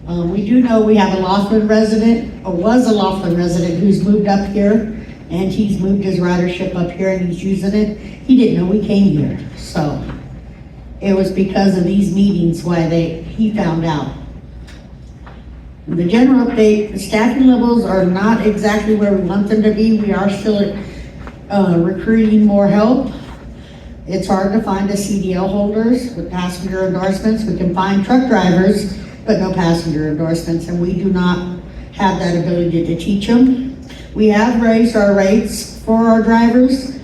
We do know we have a Laughlin resident, or was a Laughlin resident, who's moved up here, and he's moved his ridership up here and he's using it. He didn't know we came here, so it was because of these meetings why he found out. The general update, the staffing levels are not exactly where we want them to be. We are still recruiting more help. It's hard to find a CDL holders with passenger endorsements. We can find truck drivers, but no passenger endorsements, and we do not have that ability to teach them. We have raised our rates for our drivers.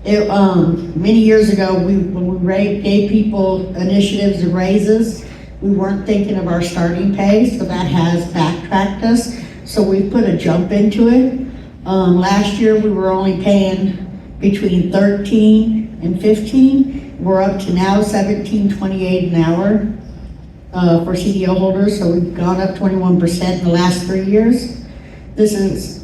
Many years ago, when we gave people initiatives and raises, we weren't thinking of our starting pay, so that has backtracked us. So we put a jump into it. Last year, we were only paying between 13 and 15. We're up to now 17.28 an hour for CDL holders, so we've gone up 21% in the last 3 years.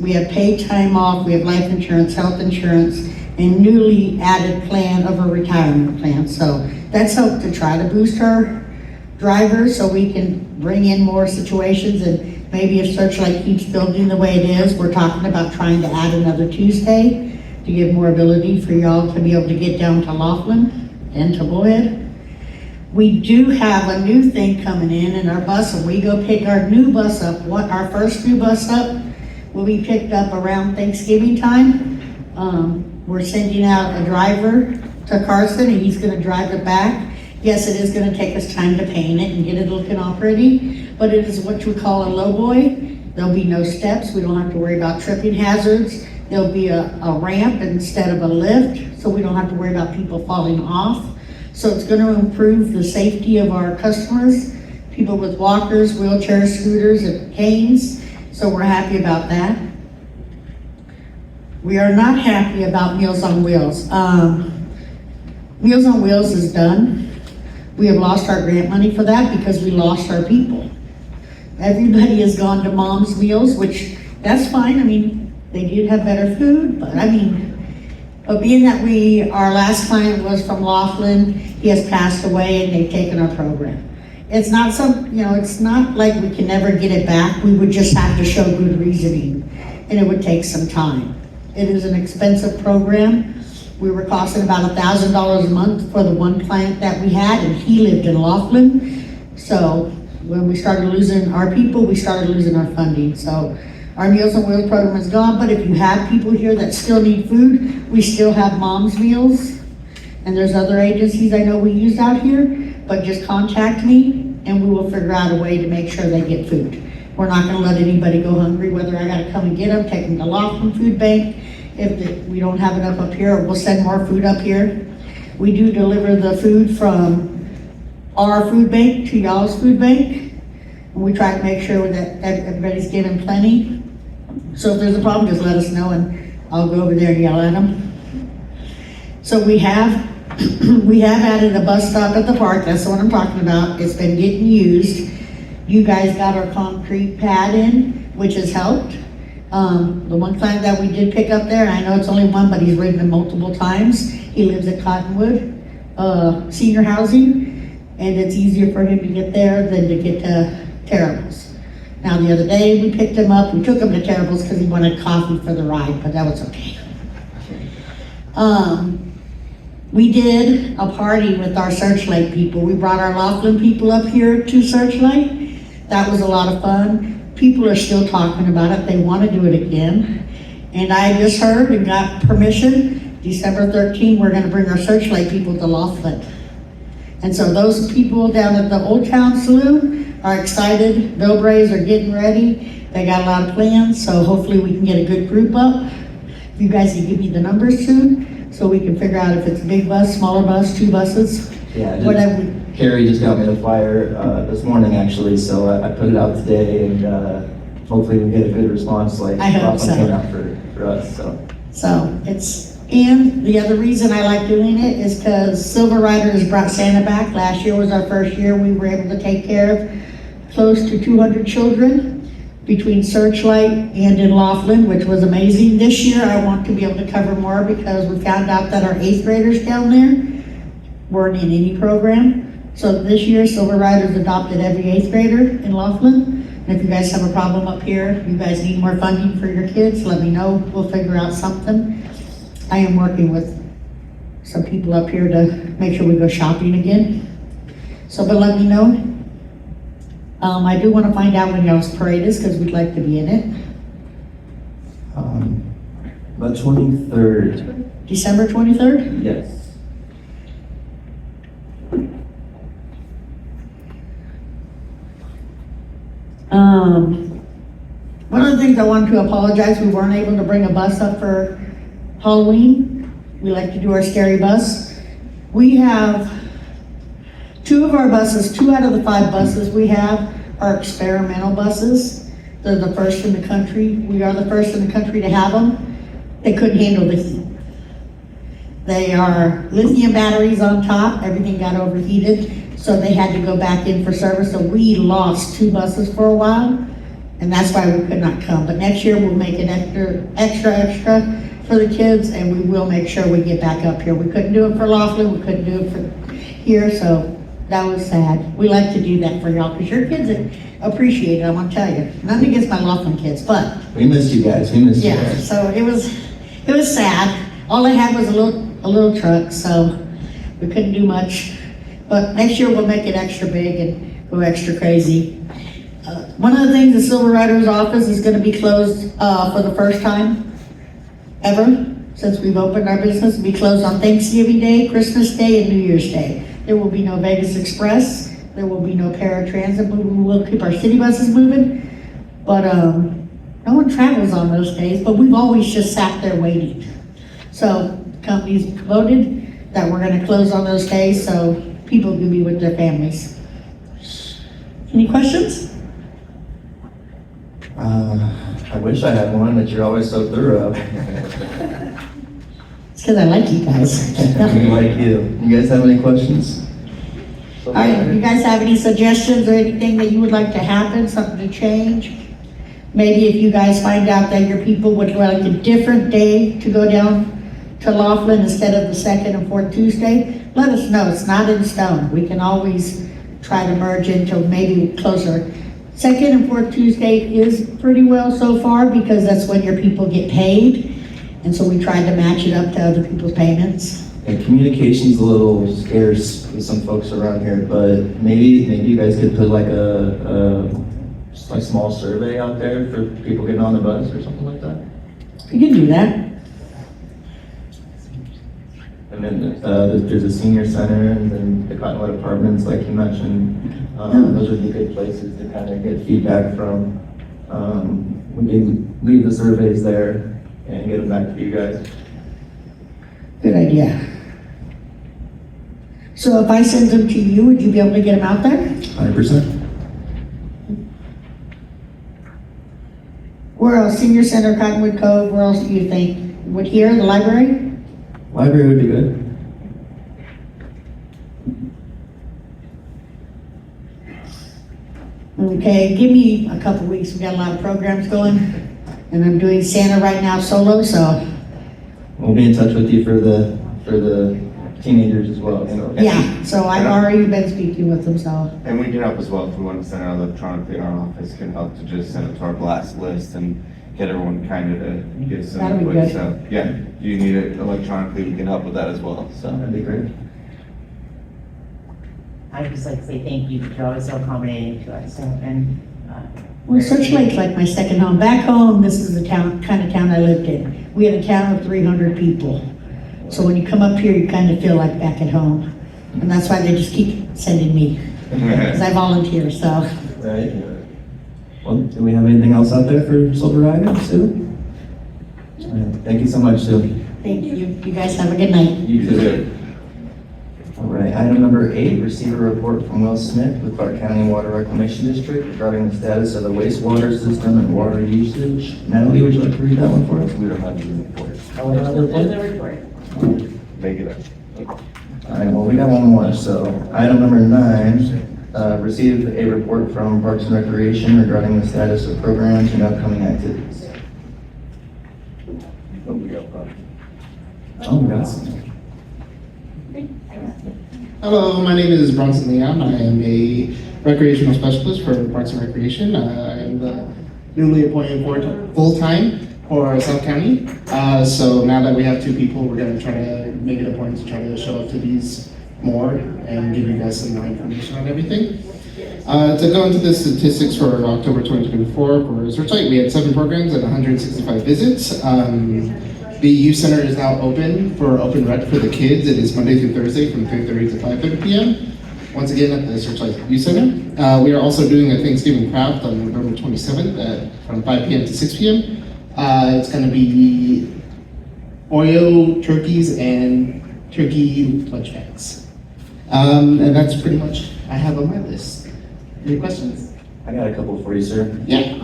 We have paid time off, we have life insurance, health insurance, and newly added plan of a retirement plan. So that's helped to try to boost our drivers so we can bring in more situations, and maybe if Searchlight keeps building the way it is, we're talking about trying to add another Tuesday to give more ability for y'all to be able to get down to Laughlin and to Bullhead. We do have a new thing coming in our bus, and we go pick our new bus up. Our first new bus up will be picked up around Thanksgiving time. We're sending out a driver to Carson, and he's gonna drive it back. Yes, it is gonna take us time to paint it and get it looking all pretty, but it is what we call a lowboy. There'll be no steps. We don't have to worry about tripping hazards. There'll be a ramp instead of a lift, so we don't have to worry about people falling off. So it's gonna improve the safety of our customers, people with walkers, wheelchairs, scooters, and canes. So we're happy about that. We are not happy about Meals on Wheels. Meals on Wheels is done. We have lost our grant money for that because we lost our people. Everybody has gone to Mom's Meals, which, that's fine. I mean, they did have better food, but being that our last client was from Laughlin, he has passed away and they've taken our program. It's not it's not like we can never get it back. We would just have to show good reasoning, and it would take some time. It is an expensive program. We were costing about $1,000 a month for the one client that we had, and he lived in Laughlin. So when we started losing our people, we started losing our funding. So our Meals on Wheels program is gone, but if you have people here that still need food, we still have Mom's Meals. And there's other agencies I know we use out here, but just contact me and we will figure out a way to make sure they get food. We're not gonna let anybody go hungry, whether I gotta come and get them, take them to Laughlin Food Bank. If we don't have enough up here, we'll send more food up here. We do deliver the food from our food bank to y'all's food bank. And we try to make sure that everybody's getting plenty. So if there's a problem, just let us know and I'll go over there and yell at them. So we have added a bus stop at the park. That's the one I'm talking about. It's been getting used. You guys got our concrete pad in, which has helped. The one client that we did pick up there, and I know it's only one, but he's ridden it multiple times. He lives at Cottonwood senior housing, and it's easier for him to get there than to get to Terrible's. Now, the other day, we picked him up, we took him to Terrible's because he wanted coffee for the ride, but that was okay. We did a party with our Searchlight people. We brought our Laughlin people up here to Searchlight. That was a lot of fun. People are still talking about it. They want to do it again. And I just heard and got permission, December 13th, we're going to bring our Searchlight people to Laughlin. And so those people down at the Old Town Saloon are excited. Bill Brays are getting ready. They got a lot of plans, so hopefully we can get a good group up. If you guys can give me the numbers soon, so we can figure out if it's a big bus, smaller bus, 2 buses, Yeah, whatever. Carrie just got me the flyer this morning, actually, so I put it out today, and hopefully we get a good response, like I hope Laughlin so. came out for us, so. So it's, and the other reason I like doing it is because Silver Riders brought Santa back. Last year was our first year we were able to take care of close to 200 children between Searchlight and in Laughlin, which was amazing. This year I want to be able to cover more because we found out that our 8th graders down there weren't in any program. So this year Silver Riders adopted every 8th grader in Laughlin. And if you guys have a problem up here, you guys need more funding for your kids, let me know, we'll figure out something. I am working with some people up here to make sure we go shopping again. So, but let me know. I do want to find out when y'all's parade is, because we'd like to be in it. The 23rd, December 23rd? yes. One of the things I wanted to apologize, we weren't able to bring a bus up for Halloween. We like to do our scary bus. We have 2 of our buses, 2 out of the 5 buses we have are experimental buses. They're the first in the country. We are the first in the country to have them. They couldn't handle the heat. They are lithium batteries on top. Everything got overheated, so they had to go back in for service. So we lost 2 buses for a while, and that's why we could not come. But next year we'll make an extra for the kids, and we will make sure we get back up here. We couldn't do it for Laughlin, we couldn't do it for here, so that was sad. We like to do that for y'all, because your kids appreciate it, I want to tell you. Nothing against my Laughlin kids, but We missed you guys, we missed you yeah, guys. so it was sad. All I had was a little truck, so we couldn't do much. But next year we'll make it extra big and go extra crazy. One of the things, the Silver Riders office is gonna be closed, for the first time ever since we've opened our business. It'll be closed on Thanksgiving Day, Christmas Day, and New Year's Day. There will be no Vegas Express, there will be no paratransit, but we will keep our city buses moving. But, no one travels on those days, but we've always just sat there waiting. So companies voted that we're gonna close on those days so people can be with their families. Any questions? I wish I had one, but you're always so thorough. It's because I like you guys. We like you. You guys have any questions? All right, you guys have any suggestions or anything that you would like to happen, something to change? Maybe if you guys find out that your people would like a different day to go down to Laughlin instead of the 2nd and 4th Tuesday, let us know. It's not in stone. We can always try to merge into maybe closer. 2nd and 4th Tuesday is pretty well so far because that's when your people get paid. And so we tried to match it up to other people's payments. And communication's a little scarce with some folks around here, but maybe you guys could put like a small survey out there for people getting on the bus or something like that. You can do that. And then there's a senior center and then the Cottonwood Apartments, like you mentioned. Those would be good places to kind of get feedback from. We can leave the surveys there and get them back to you guys. Good idea. So if I send them to you, would you be able to get them out there? 100%. Where else? Senior Center, Cottonwood Cove, where else do you think? Would here, the library? Library would be good. Okay, give me a couple weeks. We got a lot of programs going. And I'm doing Santa right now solo, so We'll be in touch with you for the teenagers as well, so. Yeah, so I've already been speaking with them, so. And we can help as well if we want to send it electronically. Our office can help to just send it to our blast list and get everyone kind of to get some That'd be input. good. So, yeah, if you need it electronically, we can help with that as well, so. That'd be great. I'd just like to say thank you, you're always so accommodating to us, and, Well, Searchlight's like my second home. Back home, this is the town, kind of town I lived in. We had a town of 300 people. So when you come up here, you kind of feel like back at home. And that's why they just keep sending me, because I volunteer, so. Right. Well, do we have anything else out there for Silver Rider, Sue? All right, thank you so much, Sue. Thank you. You guys have a good night. You too. All right, item number 8, receive a report from Will Smith with Clark County Water Reclamation District regarding the status of the wastewater system and water usage. Natalie, would you like to read that one for us? We don't have to report. Oh, we don't have a report? There's a report. Make it up. All right, well, we got one more, so item number 9, receive a report from Parks and Recreation regarding the status of programs and upcoming activities. Oh, we got one. Oh, we got some. Hello, my name is Bronson Leon. I am a recreational specialist for Parks and Recreation. I am the newly appointed full-time for South County. So now that we have 2 people, we're going to try to make it a point to try to show up to these more and give you guys some more information on everything. To go into the statistics for October 2024 for Searchlight, we had 7 programs and 165 visits. The youth center is now open for open rec for the kids. It is Monday through Thursday from 3:30 to 5:30 p.m. Once again at the Searchlight Youth Center. We are also doing a Thanksgiving craft on November 27th from 5 p.m. to 6 p.m. It's going to be Oreo turkeys and turkey lunch bags. And that's pretty much I have on my list. Any questions? I got a couple for you, sir. Yeah.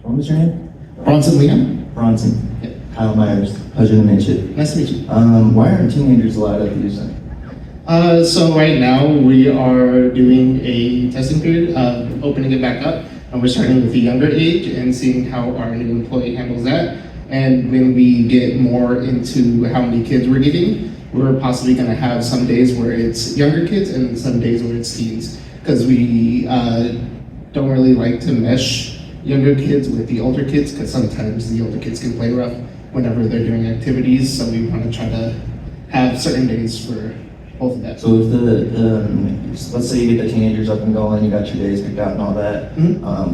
What was your name? Bronson Leon. Bronson. Yeah. Kyle Myers. Pleasure to meet you. Nice to meet you. Why aren't teenagers allowed at the youth center? So right now we are doing a testing period, opening it back up, and we're starting with the younger age and seeing how our new employee handles that. And when we get more into how many kids we're getting, we're possibly going to have some days where it's younger kids and some days where it's teens, because we don't really like to mesh younger kids with the older kids, because sometimes the older kids can play rough whenever they're doing activities. So we want to try to have certain days for both of that. So if let's say you get the teenagers up and going, you got your days picked out and all that,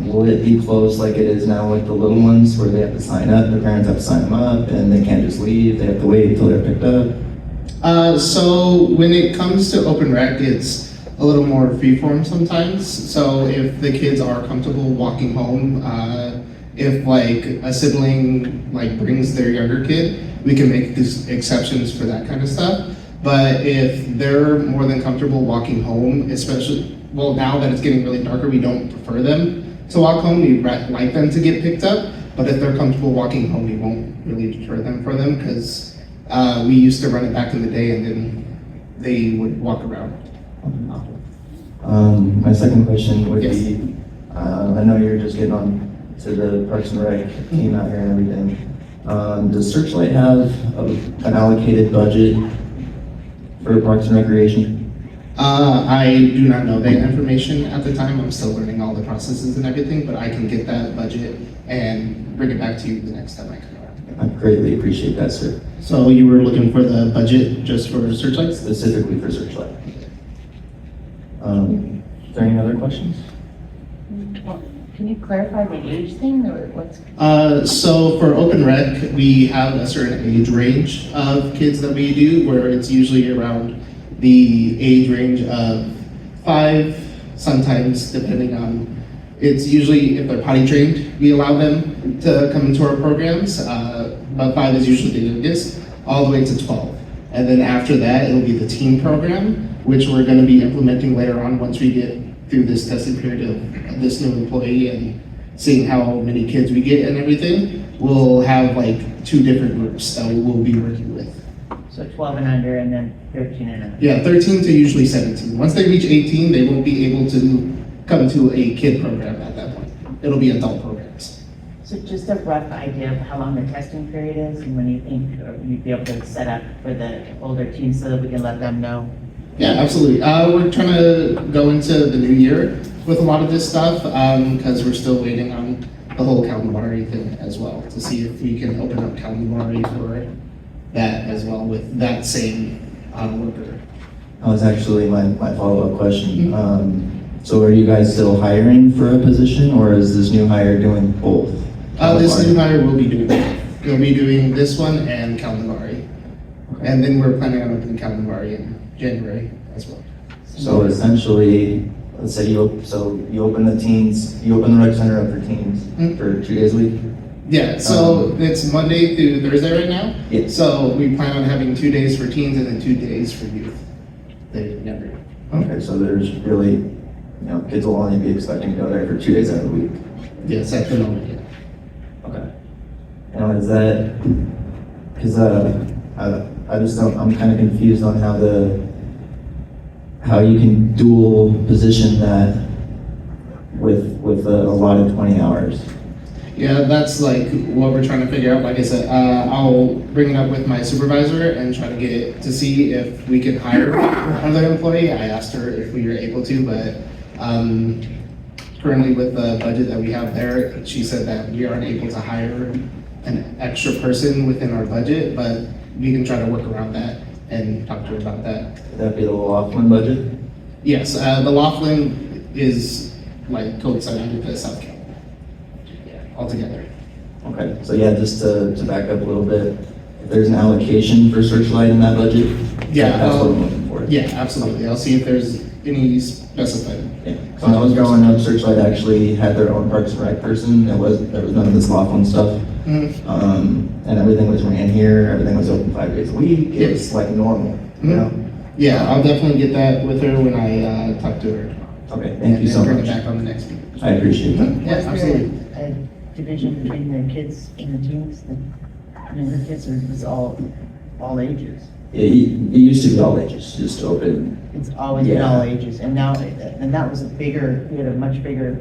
will it be closed like it is now with the little ones where they have to sign up, the parents have to sign them up, and they can't just leave, they have to wait until they're picked up? So when it comes to open rec, it's a little more freeform sometimes. So if the kids are comfortable walking home, if like a sibling like brings their younger kid, we can make these exceptions for that kind of stuff. But if they're more than comfortable walking home, especially, well, now that it's getting really darker, we don't prefer them to walk home. We like them to get picked up. But if they're comfortable walking home, we won't really deter them for them, because we used to run it back in the day and then they would walk around. My second question would be, I know you're just getting on to the Parks and Rec team out here and everything. Does Searchlight have an allocated budget for Parks and Recreation? I do not know that information at the time. I'm still learning all the processes and everything, but I can get that budget and bring it back to you the next time I come around. I greatly appreciate that, sir. So you were looking for the budget just for Searchlight? Specifically for Searchlight. Is there any other questions? Can you clarify the age thing, or what's? So for open rec, we have a certain age range of kids that we do, where it's usually around the age range of 5, sometimes depending on, it's usually if they're potty trained, we allow them to come into our programs, but 5 is usually the youngest, all the way to 12. And then after that, it'll be the teen program, which we're gonna be implementing later on once we get through this testing period of this new employee and seeing how many kids we get and everything. We'll have like 2 different groups that we will be working with. So 12 and under, and then 13 and under. Yeah, 13 to usually 17. Once they reach 18, they won't be able to come to a kid program at that point. It'll be adult programs. So just a rough idea of how long the testing period is and when you think you'd be able to set up for the older teams so that we can let them know? Yeah, absolutely. We're trying to go into the new year with a lot of this stuff because we're still waiting on the whole Calamari thing as well to see if we can open up Calamari for that as well with that same worker. That was actually my follow-up question. So are you guys still hiring for a position, or is this new hire doing both? This new hire will be doing both. He'll be doing this one and Calamari. And then we're planning on opening Calamari in January as well. So essentially, let's say you open the rec center up for teens for 2 days a week? Yeah, so it's Monday through Thursday right now. Yeah. So we plan on having 2 days for teens and then 2 days for youth. They never. Okay, so there's really, kids will only be expecting to go there for 2 days out of the week. Yes, at the moment, yeah. Okay. Now is that, because I just don't, I'm kind of confused on how you can dual position that with a lot of 20 hours. Yeah, that's like what we're trying to figure out. Like I said, I'll bring it up with my supervisor and try to get it to see if we can hire another employee. I asked her if we were able to, but currently with the budget that we have there, she said that we aren't able to hire an extra person within our budget, but we can try to work around that and talk to her about that. Would that be the Laughlin budget? Yes, the Laughlin is like coinciding with the South County altogether. Okay, so yeah, just to back up a little bit, if there's an allocation for Searchlight in that budget, Yeah, that's what I'm looking for. Yeah, absolutely. I'll see if there's any specified. Yeah. So when I was growing up, Searchlight actually had their own Parks and Rec person. There was none of this Laughlin stuff. And everything was ran here, everything was open 5 days a week. It was like normal, you know? Yeah, I'll definitely get that with her when I talk to her. Okay, thank you so Bring it much. back on the next meeting. I appreciate that. Yeah, absolutely. A division between the kids and the teens, the kids is all ages. It used to be all ages, just open. It's always been Yeah. all ages, and now, and that was we had a much bigger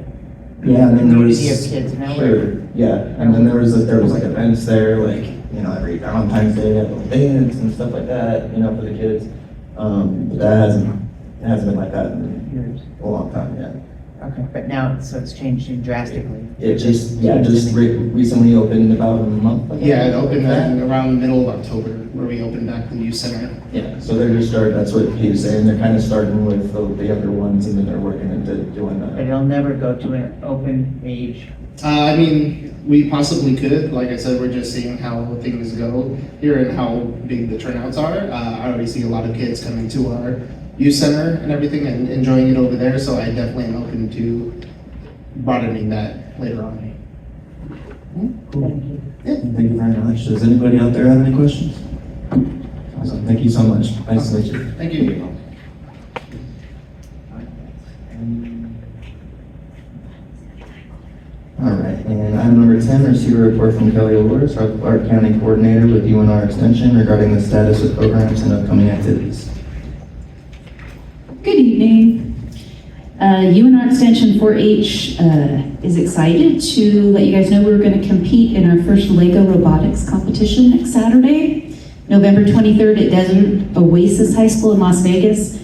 Yeah, and then there was. community of kids. Now Sure, yeah, and then there was like events there, like, every Valentine's Day, they had a little dance and stuff like that, for the kids. But it hasn't been like that in years. a long time, yeah. Okay, but now, so it's changed drastically. It just recently opened about a month ago. Yeah, it opened around the middle of October where we opened back the youth center. Yeah, so they're just starting, that's what he was saying, they're kind of starting with the younger ones and then they're working into doing But that. it'll never go to an open age. I mean, we possibly could. Like I said, we're just seeing how things go here and how big the turnouts are. I already see a lot of kids coming to our youth center and everything and enjoying it over there, so I definitely am open to broadening that later on. Cool. Thank you very much. Does anybody out there have any questions? Awesome, thank you so much. Nice to meet you. Thank you. All right, and item number 10, receive a report from Kelly Allure, South Clark County Coordinator with UNR Extension regarding the status of programs and upcoming activities. Good evening. UNR Extension 4-H is excited to let you guys know we're going to compete in our first Lego robotics competition next Saturday, November 23rd at Desert Oasis High School in Las Vegas.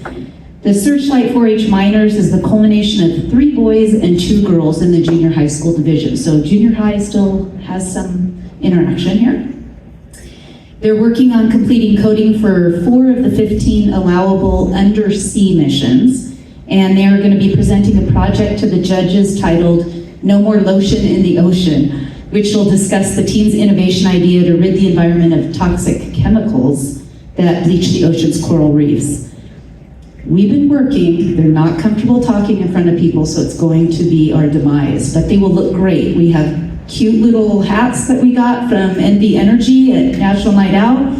The Searchlight 4-H Minors is the culmination of 3 boys and 2 girls in the junior high school division. So junior high still has some interaction here. They're working on completing coding for 4 of the 15 allowable undersea missions. And they are going to be presenting a project to the judges titled No More Lotion in the Ocean, which will discuss the team's innovation idea to rid the environment of toxic chemicals that bleach the ocean's coral reefs. We've been working, they're not comfortable talking in front of people, so it's going to be our demise, but they will look great. We have cute little hats that we got from NV Energy at National Night Out.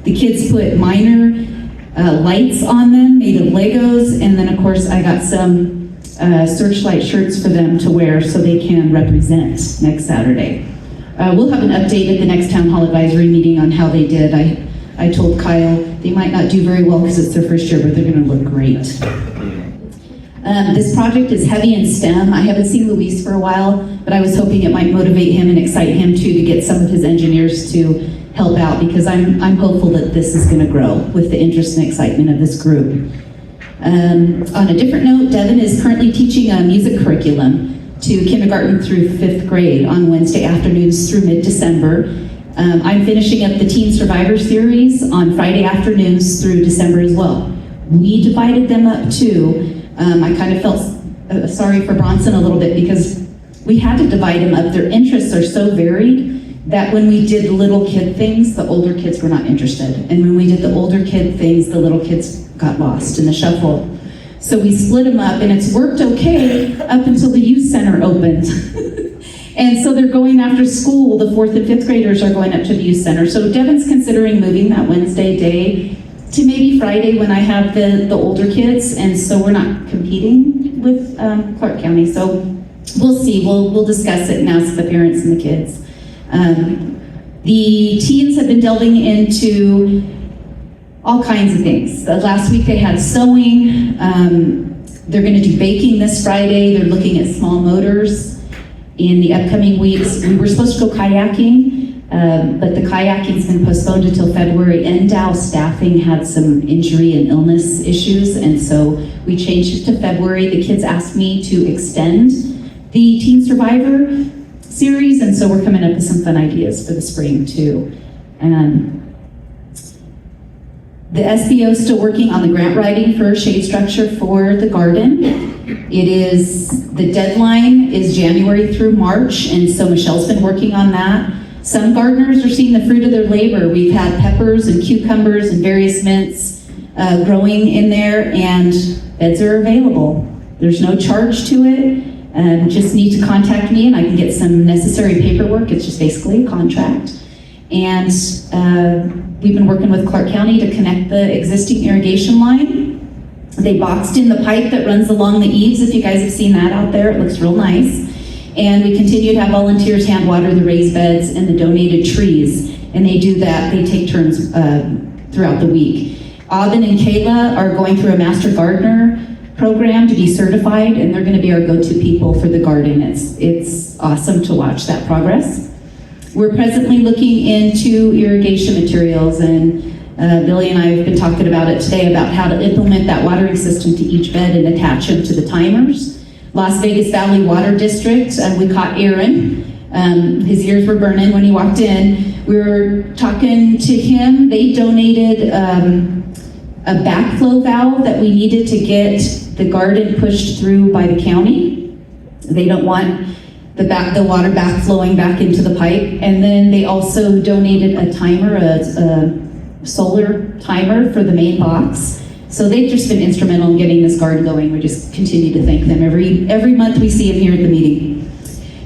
The kids put minor lights on them made of Legos, and then of course I got some Searchlight shirts for them to wear so they can represent next Saturday. We'll have an update at the next Town Hall Advisory meeting on how they did. I told Kyle they might not do very well because it's their first year, but they're going to look great. This project is heavy in STEM. I haven't seen Luis for a while, but I was hoping it might motivate him and excite him too to get some of his engineers to help out, because I'm hopeful that this is going to grow with the interest and excitement of this group. On a different note, Devin is currently teaching a music curriculum to kindergarten through 5th grade on Wednesday afternoons through mid-December. I'm finishing up the Teen Survivor series on Friday afternoons through December as well. We divided them up too. I kind of felt sorry for Bronson a little bit because we had to divide them up. Their interests are so varied that when we did little kid things, the older kids were not interested. And when we did the older kid things, the little kids got lost in the shuffle. So we split them up, and it's worked okay up until the youth center opened. And so they're going after school. The 4th and 5th graders are going up to the youth center. So Devin's considering moving that Wednesday day to maybe Friday when I have the older kids, and so we're not competing with Clark County. So we'll see. We'll discuss it and ask the parents and the kids. The teens have been delving into all kinds of things. Last week they had sewing. They're going to do baking this Friday. They're looking at small motors. In the upcoming weeks, we were supposed to go kayaking, but the kayaking's been postponed until February. NDOW staffing had some injury and illness issues, and so we changed it to February. The kids asked me to extend the Teen Survivor series, and so we're coming up with some fun ideas for the spring too. The SBO is still working on the grant writing for shade structure for the garden. The deadline is January through March, and so Michelle's been working on that. Some gardeners are seeing the fruit of their labor. We've had peppers and cucumbers and various mints growing in there, and beds are available. There's no charge to it. Just need to contact me and I can get some necessary paperwork. It's just basically a contract. And we've been working with Clark County to connect the existing irrigation line. They boxed in the pipe that runs along the eaves, if you guys have seen that out there. It looks real nice. And we continue to have volunteers hand water the raised beds and the donated trees. And they do that, they take turns throughout the week. Aubin and Kayla are going through a Master Gardener program to be certified, and they're gonna be our go-to people for the garden. It's awesome to watch that progress. We're presently looking into irrigation materials, and Billy and I have been talking about it today about how to implement that watering system to each bed and attach them to the timers. Las Vegas Valley Water District, we caught Aaron. His ears were burning when he walked in. We were talking to him. They donated a backflow valve that we needed to get the garden pushed through by the county. They don't want the water backflowing back into the pipe. And then they also donated a timer, a solar timer for the main box. So they've just been instrumental in getting this garden going. We just continue to thank them. Every month we see them here at the meeting.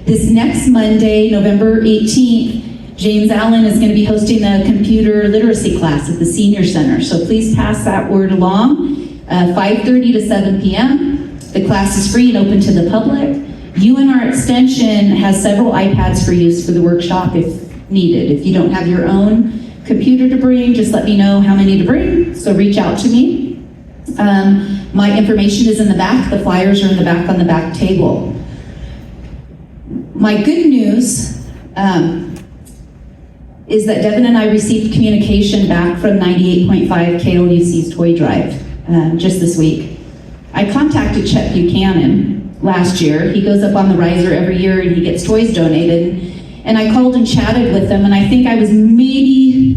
This next Monday, November 18th, James Allen is going to be hosting a computer literacy class at the Senior Center. So please pass that word along. 5:30 to 7 p.m. The class is free and open to the public. UNR Extension has several iPads for use for the workshop if needed. If you don't have your own computer to bring, just let me know how many to bring. So reach out to me. My information is in the back. The flyers are in the back on the back table. My good news is that Devin and I received communication back from 98.5 KLUC's toy drive just this week. I contacted Chet Buchanan last year. He goes up on the riser every year and he gets toys donated. And I called and chatted with him, and I think I was maybe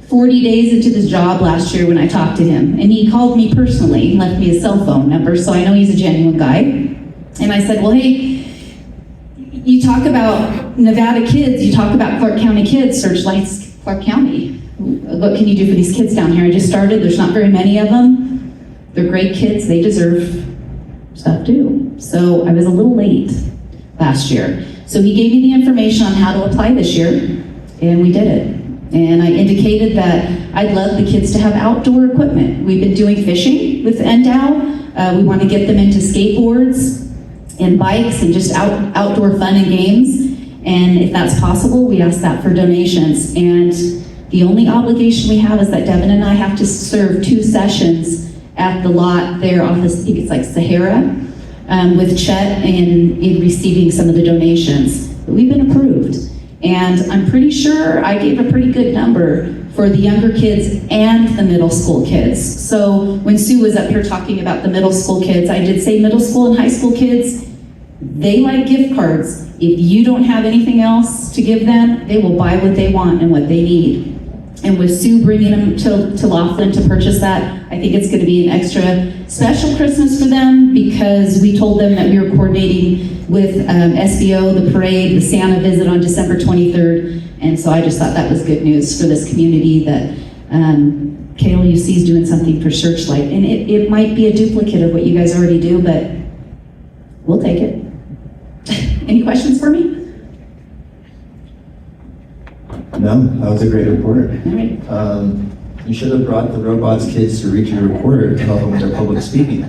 40 days into this job last year when I talked to him. And he called me personally and left me his cell phone number, so I know he's a genuine guy. And I said, well, hey, you talk about Nevada kids, you talk about Clark County kids, Searchlight's Clark County. What can you do for these kids down here? I just started, there's not very many of them. They're great kids, they deserve stuff too. So I was a little late last year. So he gave me the information on how to apply this year, and we did it. And I indicated that I'd love the kids to have outdoor equipment. We've been doing fishing with NDOW. We want to get them into skateboards and bikes and just outdoor fun and games. And if that's possible, we ask that for donations. And the only obligation we have is that Devin and I have to serve 2 sessions at the lot there off this, I think it's like Sahara, with Chet and in receiving some of the donations. But we've been approved. And I'm pretty sure I gave a pretty good number for the younger kids and the middle school kids. So when Sue was up here talking about the middle school kids, I did say middle school and high school kids, they like gift cards. If you don't have anything else to give them, they will buy what they want and what they need. And with Sue bringing them to Laughlin to purchase that, I think it's going to be an extra special Christmas for them, because we told them that we were coordinating with SBO, the parade, the Santa visit on December 23rd. And so I just thought that was good news for this community, that KLUC is doing something for Searchlight. And it might be a duplicate of what you guys already do, but we'll take it. Any questions for me? No, that was a great report. All right. You should have brought the robots kids to read your report to help them with their public speaking.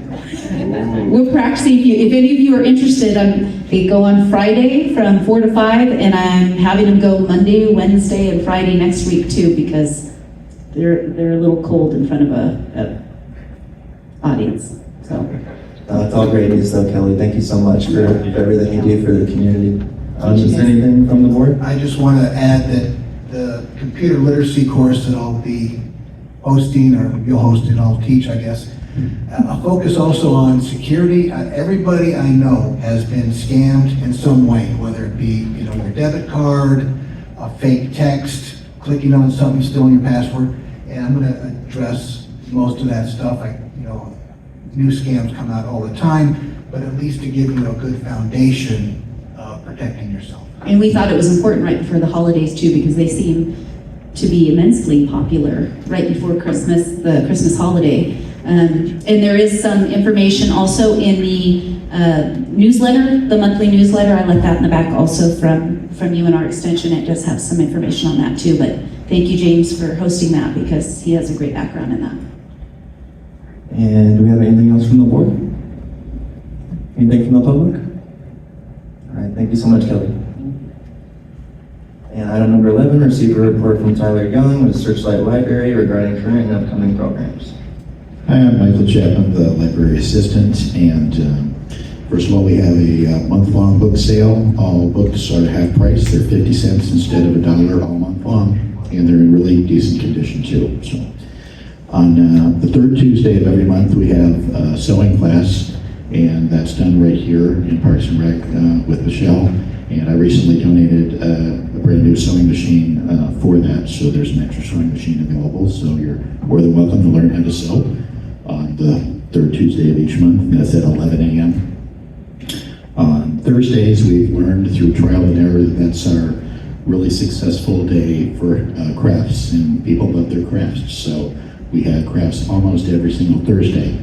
We're practicing. If any of you are interested, they go on Friday from 4 to 5, and I'm having them go Monday, Wednesday, and Friday next week too, because they're a little cold in front of a audience. So. It's all great news though, Kelly. Thank you so much for everything you do for the community. Is there anything from the board? I just want to add that the computer literacy course that I'll be hosting, or you'll host it, I'll teach, I guess. I'll focus also on security. Everybody I know has been scammed in some way, whether it be, your debit card, a fake text, clicking on something, stealing your password. And I'm going to address most of that stuff. New scams come out all the time, but at least to give you a good foundation of protecting yourself. And we thought it was important right before the holidays too, because they seem to be immensely popular right before Christmas, the Christmas holiday. And there is some information also in the newsletter, the monthly newsletter. I let that in the back also from UNR Extension. It does have some information on that too. But thank you, James, for hosting that, because he has a great background in that. And do we have anything else from the board? Anything from the public? All right, thank you so much, Kelly. And item number 11, receive a report from Tyler Young with Searchlight Library regarding current and upcoming programs. Hi, I'm Michael Chapman, the library assistant, and first of all, we have a month-long book sale. All books are half price. They're 50 cents instead of $1 all month long, and they're in really decent condition too. So, on the third Tuesday of every month, we have a sewing class, and that's done right here in Parks and Rec with Michelle. And I recently donated a brand new sewing machine for that, so there's an extra sewing machine available. So you're more than welcome to learn how to sew on the third Tuesday of each month, and that's at 11 a.m. On Thursdays, we've learned through trial and error that that's our really successful day for crafts, and people love their crafts. So we have crafts almost every single Thursday.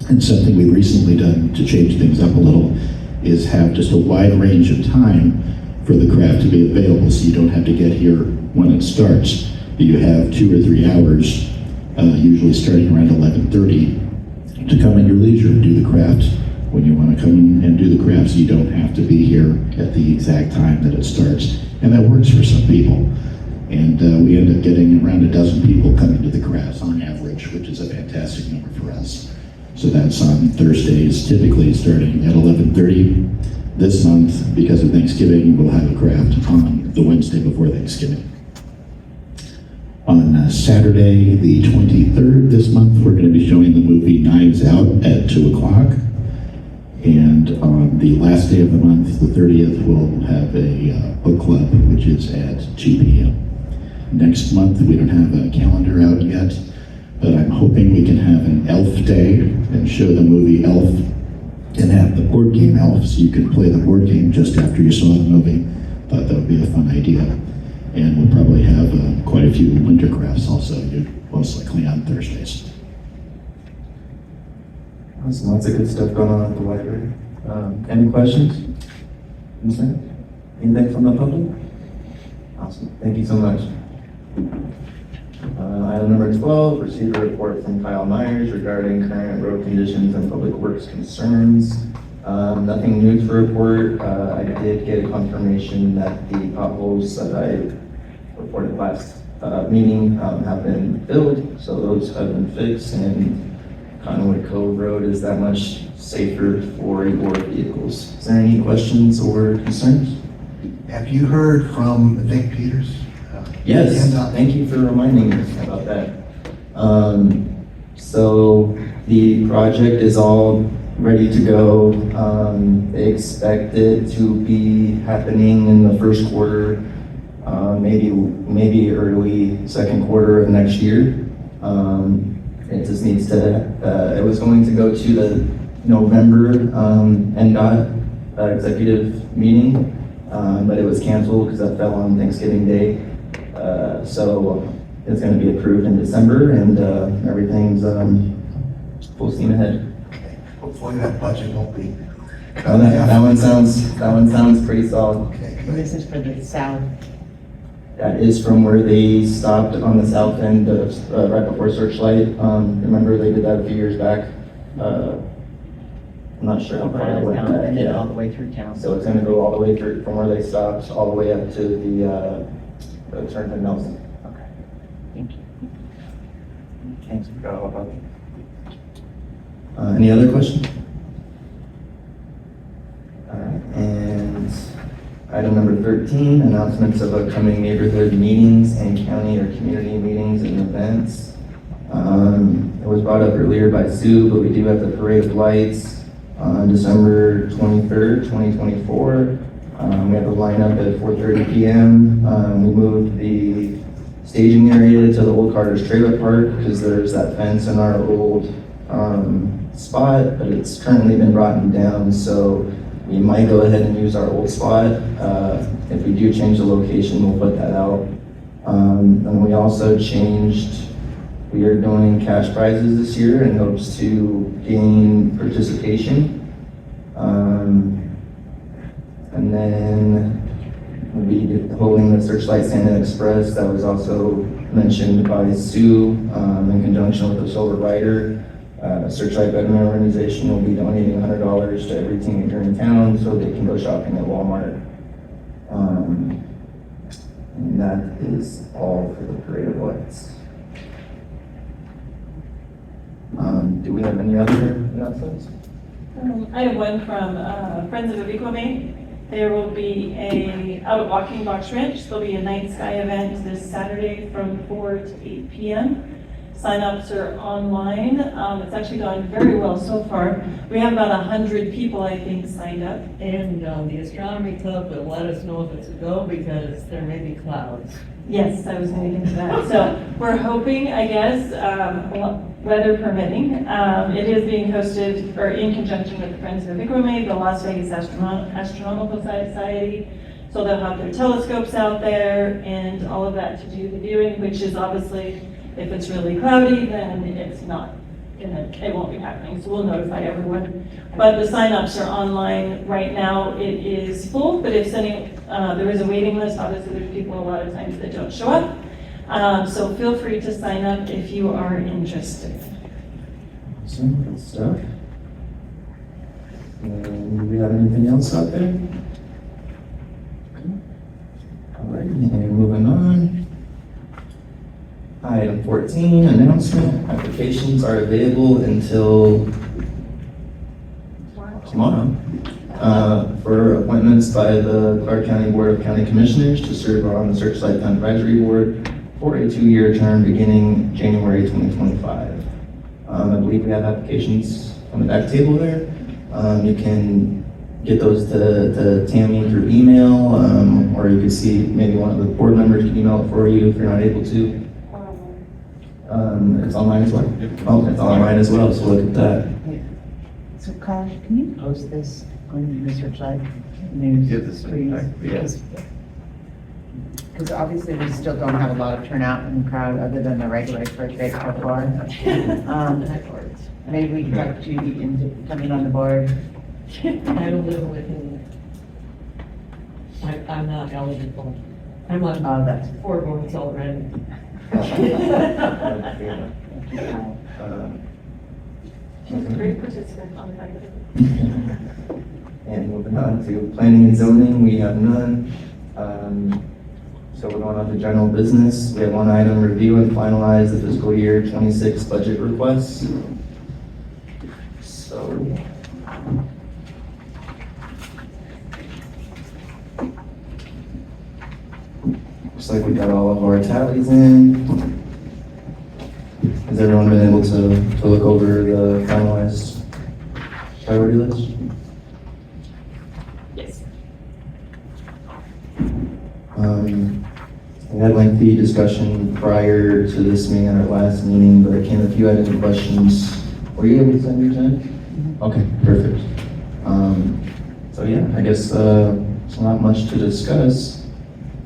And something we've recently done to change things up a little is have just a wide range of time for the craft to be available, so you don't have to get here when it starts. But you have 2 or 3 hours, usually starting around 11:30, to come at your leisure and do the craft when you want to come and do the craft, so you don't have to be here at the exact time that it starts. And that works for some people. And we end up getting around a dozen people coming to the crafts on average, which is a fantastic number for us. So that's on Thursdays, typically starting at 11:30. This month, because of Thanksgiving, we'll have a craft on the Wednesday before Thanksgiving. On Saturday, the 23rd this month, we're going to be showing the movie Knives Out at 2 o'clock. And on the last day of the month, the 30th, we'll have a book club, which is at 2 p.m. Next month, we don't have a calendar out yet, but I'm hoping we can have an Elf Day and show the movie Elf and have the board game Elf, so you can play the board game just after you saw the movie. Thought that would be a fun idea. And we'll probably have quite a few winter crafts also, most likely on Thursdays. Awesome, lots of good stuff going on at the library. Any questions? Anything from the public? Awesome, thank you so much. Item number 12, receive a report from Kyle Myers regarding current road conditions and public works concerns. Nothing new to report. I did get a confirmation that the potholes that I reported last meeting have been filled, so those have been fixed, and Cottonwood Cove Road is that much safer for your vehicles. Is there any questions or concerns? Have you heard from Vic Peters? Yes, thank you for reminding me about that. So the project is all ready to go. They expect it to be happening in the first quarter, maybe early second quarter of next year. It just needs to, it was going to go to the November NDOT executive meeting, but it was canceled because that fell on Thanksgiving Day. So it's going to be approved in December, and everything's full steam ahead. Hopefully that budget won't be. Oh, that one sounds pretty solid. This is for the south. That is from where they stopped on the south end of, right before Searchlight. Remember they did that a few years back? I'm not sure how far it went. And then all Yeah. the way through town. So it's gonna go all the way through, from where they stopped, all the way up to the turn to Nelson. Okay, thank you. Thanks. Forgot all about that. Any other questions? All right, and item number 13, announcements of upcoming neighborhood meetings and county or community meetings and events. It was brought up earlier by Sue, but we do have the Parade of Lights on December 23rd, 2024. We have a lineup at 4:30 p.m. We moved the staging area to the old Carter's Trailer Park because there's that fence in our old spot, but it's currently been rotten down, so we might go ahead and use our old spot. If we do change the location, we'll put that out. And we also changed, we are doing cash prizes this year in hopes to gain participation. And then we'll be holding the Searchlight Santa Express. That was also mentioned by Sue in conjunction with the Solar Rider. Searchlight Veteran Organization will be donating $100 to every teenager in town so they can go shopping at Walmart. And that is all for the Parade of Lights. Do we have any other announcements? I have one from Friends of Abiquame. There will be out at Walking Box Ranch, there'll be a night sky event this Saturday from 4 to 8 p.m. Sign-ups are online. It's actually gone very well so far. We have about 100 people, I think, signed up. And the astronomy club will let us know if it's a go because there may be clouds. Yes, I was going to get to that. So we're hoping, I guess, weather permitting. It is being hosted, or in conjunction with the Friends of Abiquame, the Las Vegas Astronomical Society. So they'll have their telescopes out there and all of that to do the viewing, which is obviously, if it's really cloudy, then it's not, it won't be happening. So we'll notify everyone. But the signups are online right now. It is full, but if there is a waiting list. Obviously, there's people a lot of times that don't show up. So feel free to sign up if you are interested. Awesome, good stuff. And do we have anything else out there? All right, and moving on. Item 14, announcement. Applications are available until tomorrow for appointments by the Clark County Board of County Commissioners to serve on the Searchlight Town Advisory Board for a 2-year term beginning January 2025. I believe we have applications on the back table there. You can get those to Tammy through email, or you can see maybe one of the board members can email it for you if you're not able to. It's online as well. Oh, it's online as well, so look at that. So Kyle, can you post this on the Searchlight News? Yeah, this is, yes. Because obviously we still don't have a lot of turnout in the crowd other than the regular birthday so far. Maybe we can talk Judy into coming on the board. I don't live within, I'm not eligible. I'm on That's 4 boards already. She's a great participant on the faculty. And moving on to planning and zoning, we have none. So we're going on to general business. We have one item, review and finalize the fiscal year 26 budget requests. So. Looks like we got all of our tallies in. Has everyone been able to look over the finalized priority list? Yes. We had lengthy discussion prior to this meeting, at our last meeting, but Kim, if you had any questions, were you able to send your time? Okay, perfect. So yeah, I guess, it's not much to discuss.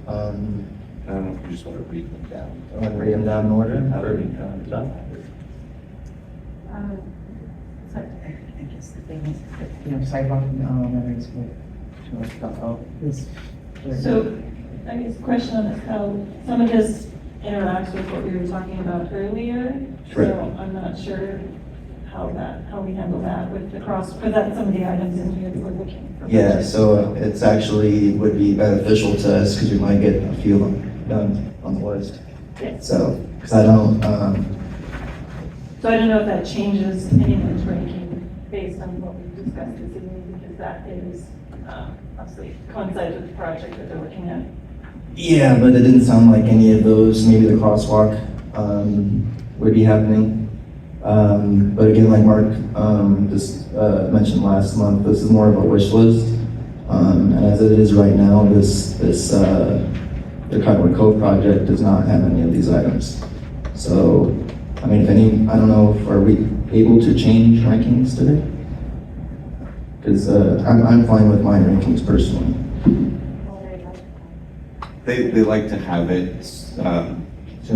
I don't know if you just want to read them down. I want to read them down in order. I guess the thing is, you know, sidewalk and elementary school, too much about all this. So, I guess the question on is how some of this interacts with what we were talking about earlier. Right. So I'm not sure how we handle that with the cross, because that's some of the items in here that we're looking for. Yeah, so it's actually would be beneficial to us because we might get a few of them done on the list. Yes. So, because I don't, So I don't know if that changes anyone's ranking based on what we discussed this evening, because that is, obviously coincides with the project that they're looking at. yeah, but it didn't sound like any of those, maybe the crosswalk, would be happening. But again, like Mark, just, mentioned last month, this is more of a wish list. And as it is right now, the Cottonwood Cove project does not have any of these items. So, I mean, if any, I don't know, are we able to change rankings today? Because, I'm fine with my rankings personally. They like to have it, sooner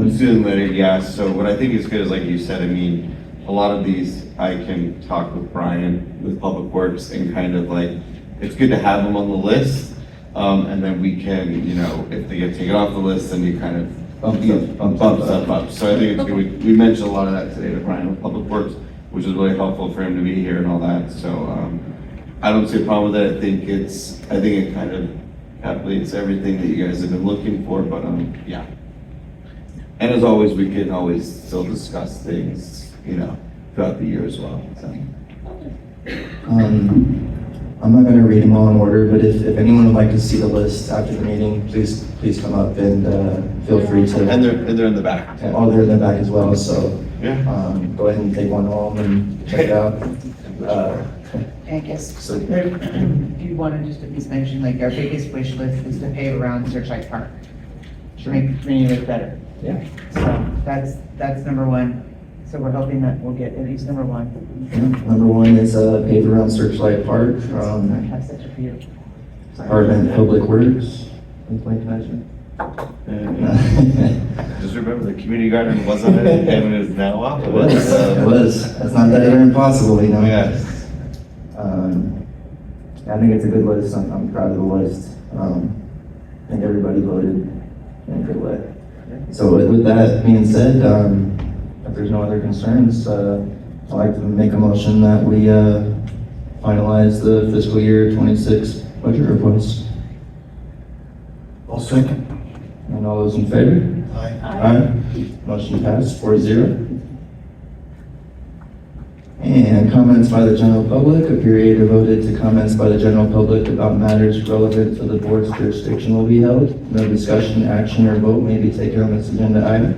than later, yeah. So what I think is good is, like you said, I mean, a lot of these, I can talk with Brian, with Public Works, and kind of like, it's good to have them on the list. And then we can, you know, if they get taken off the list, then you kind of bump stuff up. So I think it's good. We mentioned a lot of that today to Brian with Public Works, which is really helpful for him to be here and all that. So, I don't see a problem with it. I think it kind of encapsulates everything that you guys have been looking for, but, yeah. And as always, we can always still discuss things, you know, throughout the year as well, so. I'm not gonna read them all in order, but if anyone would like to see the list after the meeting, please come up and, feel free to. And they're in the back. Oh, they're in the back as well, so. Yeah. Go ahead and take one home and check it out. I guess, So- if you want to just at least mention, like, our biggest wish list is to pave around Searchlight Park. To make community look better. Yeah. So that's number one. So we're hoping that we'll get at least number one. Number one is, paved around Searchlight Park, I have such a few. Department of Public Works. Like that. Just remember, the community garden was on it, and it is now off. It was. That's not that ever impossible, you know? Yes. I think it's a good list. I'm proud of the list. I think everybody voted in a good way. So with that being said, if there's no other concerns, I'd like to make a motion that we finalize the fiscal year 26 budget request. I'll second. And all those in favor? Aye. Aye. Motion passed 4-0. And comments by the general public, a period devoted to comments by the general public about matters relevant to the board's jurisdiction will be held. No discussion, action, or vote may be taken on this agenda item.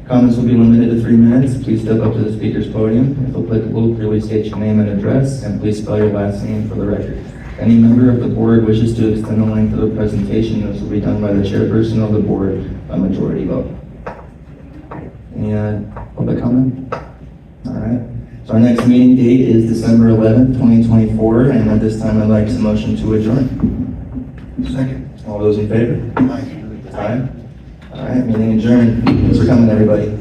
Comments will be limited to 3 minutes. Please step up to the speaker's podium. If applicable, clearly state your name and address, and please spell your last name for the record. If any member of the board wishes to extend the length of the presentation, this will be done by the chairperson of the board by majority vote. And public comment? All right. So our next meeting date is December 11th, 2024, and at this time I'd like to motion to adjourn. Second. All those in favor? Aye. Aye. All right, meeting adjourned. Thanks for coming, everybody.